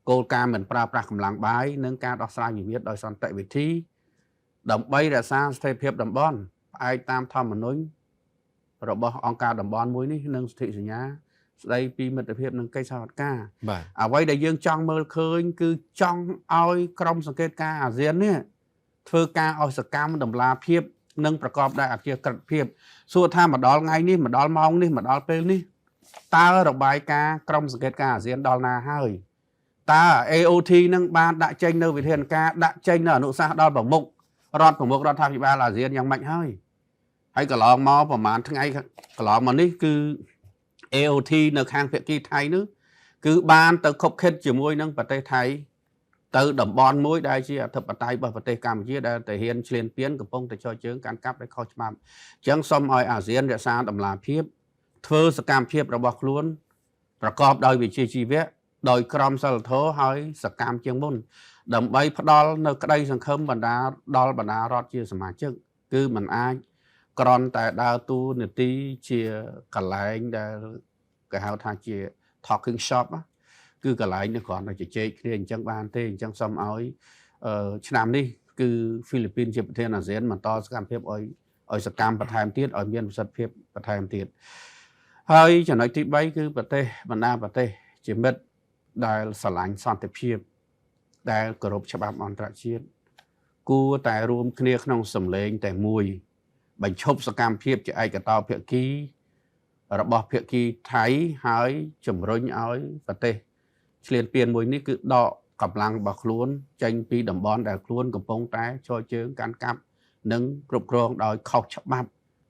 គោលការណ៍មិនប្រើប្រាស់កម្លាំងបាយនិងការដោះស្រាយវិវាទដោយសន្តិវិធីដើម្បីរក្សាស្ថិរភាពតំបន់ផ្អែកតាមធម្មនុញ្ញរបស់អង្គការតំបន់មួយនេះនិងសន្ធិសញ្ញាស្ដីពីមិត្តភាពនិងកិច្ចសហការអ្វីដែលយើងចង់មើលឃើញគឺចង់ឲ្យក្រុមសង្កេតការណ៍អាស៊ាននេះធ្វើការឲ្យសកម្មតម្លាភាពនិងប្រកបដោយអព្យាក្រឹតភាពសួរថាមកដល់ថ្ងៃនេះមកដល់ម៉ោងនេះមកដល់ពេលនេះតើរបាយការណ៍ក្រុមសង្កេតការណ៍អាស៊ានដល់ណាហើយតើ AOT នឹងបានដាក់ចេញនៅវិធានការដាក់ចេញនៅអនុសាសន៍ដល់ប្រមុខរដ្ឋាភិបាលអាស៊ានយ៉ាងម៉េចហើយកន្លងមកប្រហែលថ្ងៃកន្លងមកនេះគឺ AOT នៅខាងភាគីថៃនោះគឺបានទៅខົບខិតជាមួយនឹងប្រទេសថៃទៅតំបន់មួយដែលជាអធិបតេយ្យរបស់ប្រទេសកម្ពុជាដែលទៅហ៊ានឈ្លានពានកំពុងតែចោទជើងកាន់កាប់ដោយខុសច្បាប់អញ្ចឹងសូមឲ្យអាស៊ានរក្សាតម្លាភាពធ្វើសកម្មភាពរបស់ខ្លួនប្រកបដោយវិជ្ជាជីវៈដោយក្រមសីលធម៌ហើយសកម្មជាងមុនដើម្បីផ្ដល់នៅក្តីសង្ឃឹមបណ្ដាដល់បណ្ដារដ្ឋជាសមាជិកគឺมันអាចគ្រាន់តែដើរតួនាទីជាកន្លែងដែលគេហៅថាជា talking shop គឺកន្លែងនេះគ្រាន់តែជជែកគ្នាអញ្ចឹងបានទេអញ្ចឹងសូមឲ្យឆ្នាំនេះគឺហ្វីលីពីនជាប្រធានអាស៊ានបន្តសកម្មភាពឲ្យសកម្មបន្ថែមទៀតឲ្យមានប្រសិទ្ធភាពបន្ថែមទៀតហើយចំណុចទី3គឺប្រទេសបណ្ដាប្រទេសជាមិត្តដែលស្រឡាញ់សន្តិភាពដែលគោរពច្បាប់អន្តរជាតិគួរតែរួមគ្នាក្នុងសម្លេងតែមួយបញ្ឈប់សកម្មភាពជាឯកតោភាគីរបស់ភាគីថៃហើយជំរុញឲ្យប្រទេសឈ្លានពានមួយនេះគឺដកកម្លាំងរបស់ខ្លួនចេញពីតំបន់ដែលខ្លួនកំពុងតែឈរជើងកាន់កាប់និងគ្រប់គ្រងដោយខុសច្បាប់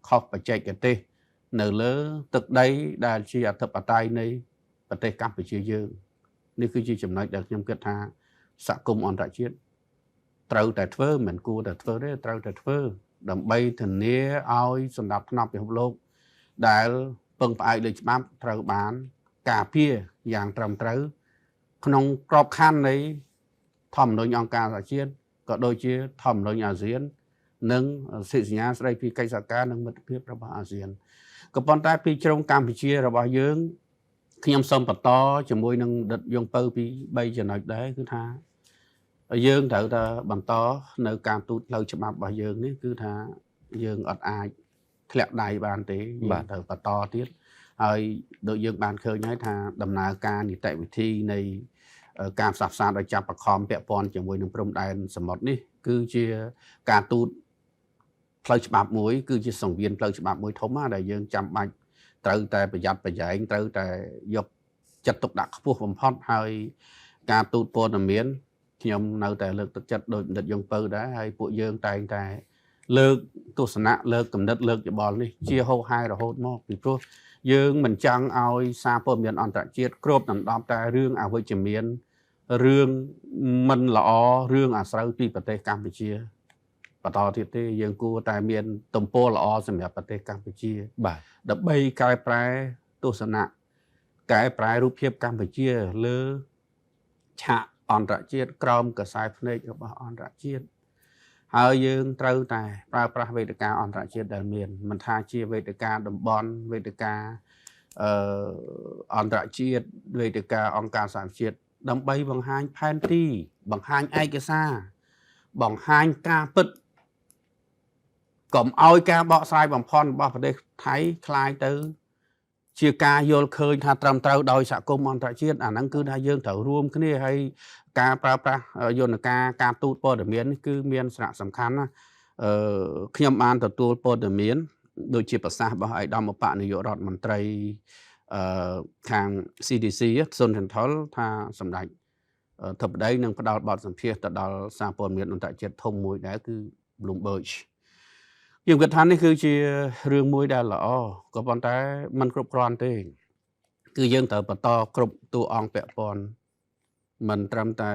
ខុសបច្ចេកទេសនៅលើទឹកដីដែលជាអធិបតេយ្យនៃប្រទេសកម្ពុជាយើងនេះគឺជាចំណុចដែលខ្ញុំគិតថាសហគមន៍អន្តរជាតិត្រូវតែធ្វើមិនគួរតែធ្វើទេត្រូវតែធ្វើដើម្បីធានាឲ្យសម្ដាប់ធ្នាប់ពិភពលោកដែលពឹងផ្អែកលើច្បាប់ត្រូវបានការពារយ៉ាងត្រឹមត្រូវក្នុងក្របខ័ណ្ឌនៃធម្មនុញ្ញអង្គការសហជាតិក៏ដូចជាធម្មនុញ្ញអាស៊ាននិងសន្ធិសញ្ញាស្ដីពីកិច្ចសហការនិងមិត្តភាពរបស់អាស៊ានក៏ប៉ុន្តែពីជ្រុងកម្ពុជារបស់យើងខ្ញុំសូមបន្តជាមួយនឹងដិតយងពៅពី3ចំណុចដែរគឺថាយើងត្រូវតែបន្តនៅការទូតផ្លូវច្បាប់របស់យើងនេះគឺថាយើងអត់អាចធ្លាក់ដៃបានទេយើងត្រូវបន្តទៀតហើយដូចយើងបានឃើញហើយថាដំណើរការនីតិវិធីនៃការផ្សះផ្សាដោយចាប់ប្រខំពាក់ព័ន្ធជាមួយនឹងព្រំដែនសមុទ្រនេះគឺជាការទូតផ្លូវច្បាប់មួយគឺជាសង្វៀនផ្លូវច្បាប់មួយធំណាស់ដែលយើងចាំបាច់ត្រូវតែប្រយ័ត្នប្រយែងត្រូវតែយកចិត្តទុកដាក់ខ្ពស់បំផុតហើយការទូតព័ត៌មានខ្ញុំនៅតែលើកទឹកចិត្តដោយបណ្ឌិតយងពៅដែរហើយពួកយើងតែងតែលើកទស្សនៈលើកគំនិតលើកយោបល់នេះជាហោហែរហូតមកពីព្រោះយើងមិនចង់ឲ្យសារព័ត៌មានអន្តរជាតិគ្របដណ្ដប់តែរឿងអវិជ្ជមានរឿងមិនល្អរឿងអាស្រូវពីប្រទេសកម្ពុជាបន្តទៀតទេយើងគួរតែមានទំព័រល្អសម្រាប់ប្រទេសកម្ពុជាបាទដើម្បីកែប្រែទស្សនៈកែប្រែរូបភាពកម្ពុជាលើឆាកអន្តរជាតិក្រោមកខ្សែភ្នែករបស់អន្តរជាតិហើយយើងត្រូវតែប្រើប្រាស់វេទិកាអន្តរជាតិដែលមានមិនថាជាវេទិកាតំបន់វេទិកាអន្តរជាតិវេទិកាអង្គការសហជាតិដើម្បីបង្ហាញផែនទីបង្ហាញឯកសារបង្ហាញការពិតកុំឲ្យការបកស្រាយបំផុនរបស់ប្រទេសថៃคล้ายទៅជាការយល់ឃើញថាត្រឹមត្រូវដោយសហគមន៍អន្តរជាតិអាហ្នឹងគឺថាយើងត្រូវរួមគ្នាហើយការប្រើប្រាស់យន្តការទូតព័ត៌មាននេះគឺមានសារៈសំខាន់ណាខ្ញុំបានទទួលព័ត៌មានដូចជាប្រសាសន៍របស់ឯកឧត្តមឧបនាយករដ្ឋមន្ត្រីខាង CDC សុន ថនថុលថាសម្ដេច ធិបតីនឹងផ្ដល់បទសម្ភាសន៍ទៅដល់សារព័ត៌មានអន្តរជាតិធំមួយដែរគឺ Bloomberg យើងគិតថានេះគឺជារឿងមួយដែលល្អក៏ប៉ុន្តែมันគ្រប់គ្រាន់ទេគឺយើងត្រូវបន្តគ្រប់តួអង្គពាក់ព័ន្ធមិនត្រឹមតែ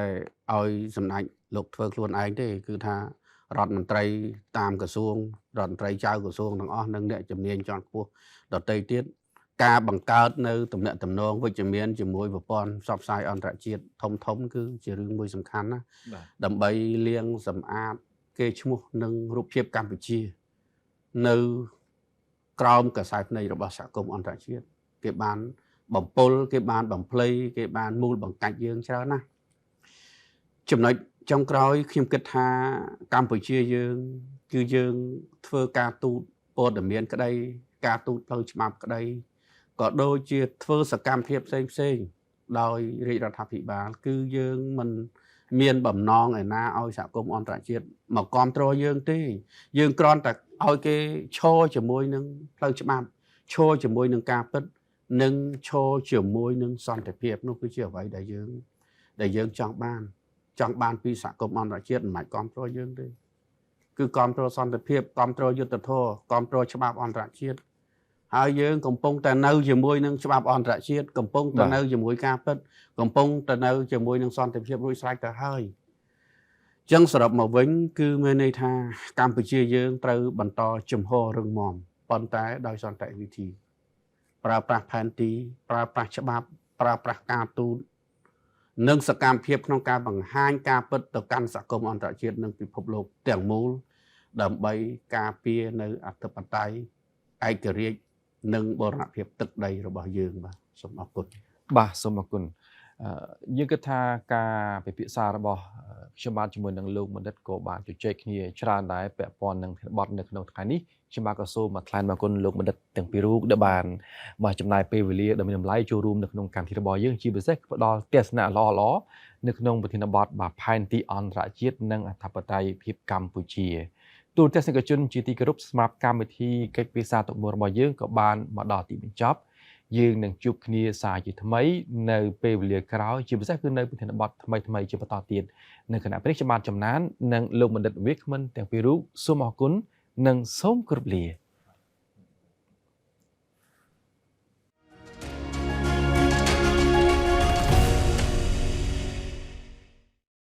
ឲ្យសម្ដេចលោកធ្វើខ្លួនឯងទេគឺថារដ្ឋមន្ត្រីតាមក្រសួងរដ្ឋមន្ត្រីចៅក្រសួងទាំងអស់និងអ្នកជំនាញជាន់ខ្ពស់ដទៃទៀតការបង្កើតនៅទំនាក់ទំនងវិជ្ជមានជាមួយប្រព័ន្ធផ្សព្វផ្សាយអន្តរជាតិធំគឺជារឿងមួយសំខាន់ណាដើម្បីលាងសម្អាតគេឈ្មោះនិងរូបភាពកម្ពុជានៅក្រោមកសែភ្នែករបស់សហគមន៍អន្តរជាតិគេបានបំពល់គេបានបំភ្លៃគេបានមូលបង្កាច់យើងច្រើនណាស់ចំណុចចុងក្រោយខ្ញុំគិតថាកម្ពុជាយើងគឺយើងធ្វើការទូតព័ត៌មានក្តីការទូតផ្លូវច្បាប់ក្តីក៏ដូចជាធ្វើសកម្មភាពផ្សេងដោយរាជរដ្ឋាភិបាលគឺយើងមិនមានបំណងឯណាឲ្យសហគមន៍អន្តរជាតិមកគ្រប់គ្រងយើងទេយើងគ្រាន់តែឲ្យគេឈរជាមួយនឹងផ្លូវច្បាប់ឈរជាមួយនឹងការពិតនិងឈរជាមួយនឹងសន្តិភាពនោះគឺជាអ្វីដែលយើងចង់បានពីសហគមន៍អន្តរជាតិមិនគ្រប់គ្រងយើងទេគឺគ្រប់គ្រងសន្តិភាពគ្រប់គ្រងយុត្តិធម៌គ្រប់គ្រងច្បាប់អន្តរជាតិហើយយើងកំពុងតែនៅជាមួយនឹងច្បាប់អន្តរជាតិកំពុងតែនៅជាមួយការពិតកំពុងតែនៅជាមួយនឹងសន្តិភាពរួចស្រេចទៅហើយអញ្ចឹងសរុបមកវិញគឺមានន័យថាកម្ពុជាយើងត្រូវបន្តជំហររឹងមាំប៉ុន្តែដោយសន្តិវិធីប្រើប្រាស់ផែនទីប្រើប្រាស់ច្បាប់ប្រើប្រាស់ការទូតនិងសកម្មភាពក្នុងការបង្ហាញការពិតទៅកាន់សហគមន៍អន្តរជាតិនិងពិភពលោកទាំងមូលដើម្បីការពារនៅអធិបតេយ្យឯករាជ្យនិងបូរណភាពទឹកដីរបស់យើងបាទសូមអរគុណបាទសូមអរគុណយើងគិតថាការពិភាក្សារបស់ខ្ញុំបានជាមួយនឹងលោកបណ្ឌិតក៏បានជជែកគ្នាច្រើនដែរពាក់ព័ន្ធនឹងបទនៅក្នុងថ្ងៃនេះខ្ញុំបាទក៏សូមថ្លែងអរគុណលោកបណ្ឌិតទាំងពីររូបដែលបានមកចំណាយពេលវេលាដ៏មានតម្លៃចូលរួមនៅក្នុងកម្មវិធីរបស់យើងជាពិសេសផ្ដល់ទស្សនៈល្អៗនៅក្នុងប្រធានបទបាទផែនទីអន្តរជាតិនិងអធិបតេយ្យភាពកម្ពុជាទូរទស្សនិកជនជាទីគោរពសម្រាប់កម្មវិធីកិច្ចពិសាទុកមួយរបស់យើងក៏បានមកដល់ទីបញ្ចប់យើងនឹងជួបគ្នាសាជាថ្មីនៅពេលវេលាក្រោយជាពិសេសគឺនៅប្រធានបទថ្មីជាបន្តទៀតនៅគណៈព្រះខ្ញុំបានចំណាននិងលោកបណ្ឌិតវិក្កាមិនទាំងពីររូបសូមអរគុណនិងសូមគោរពលា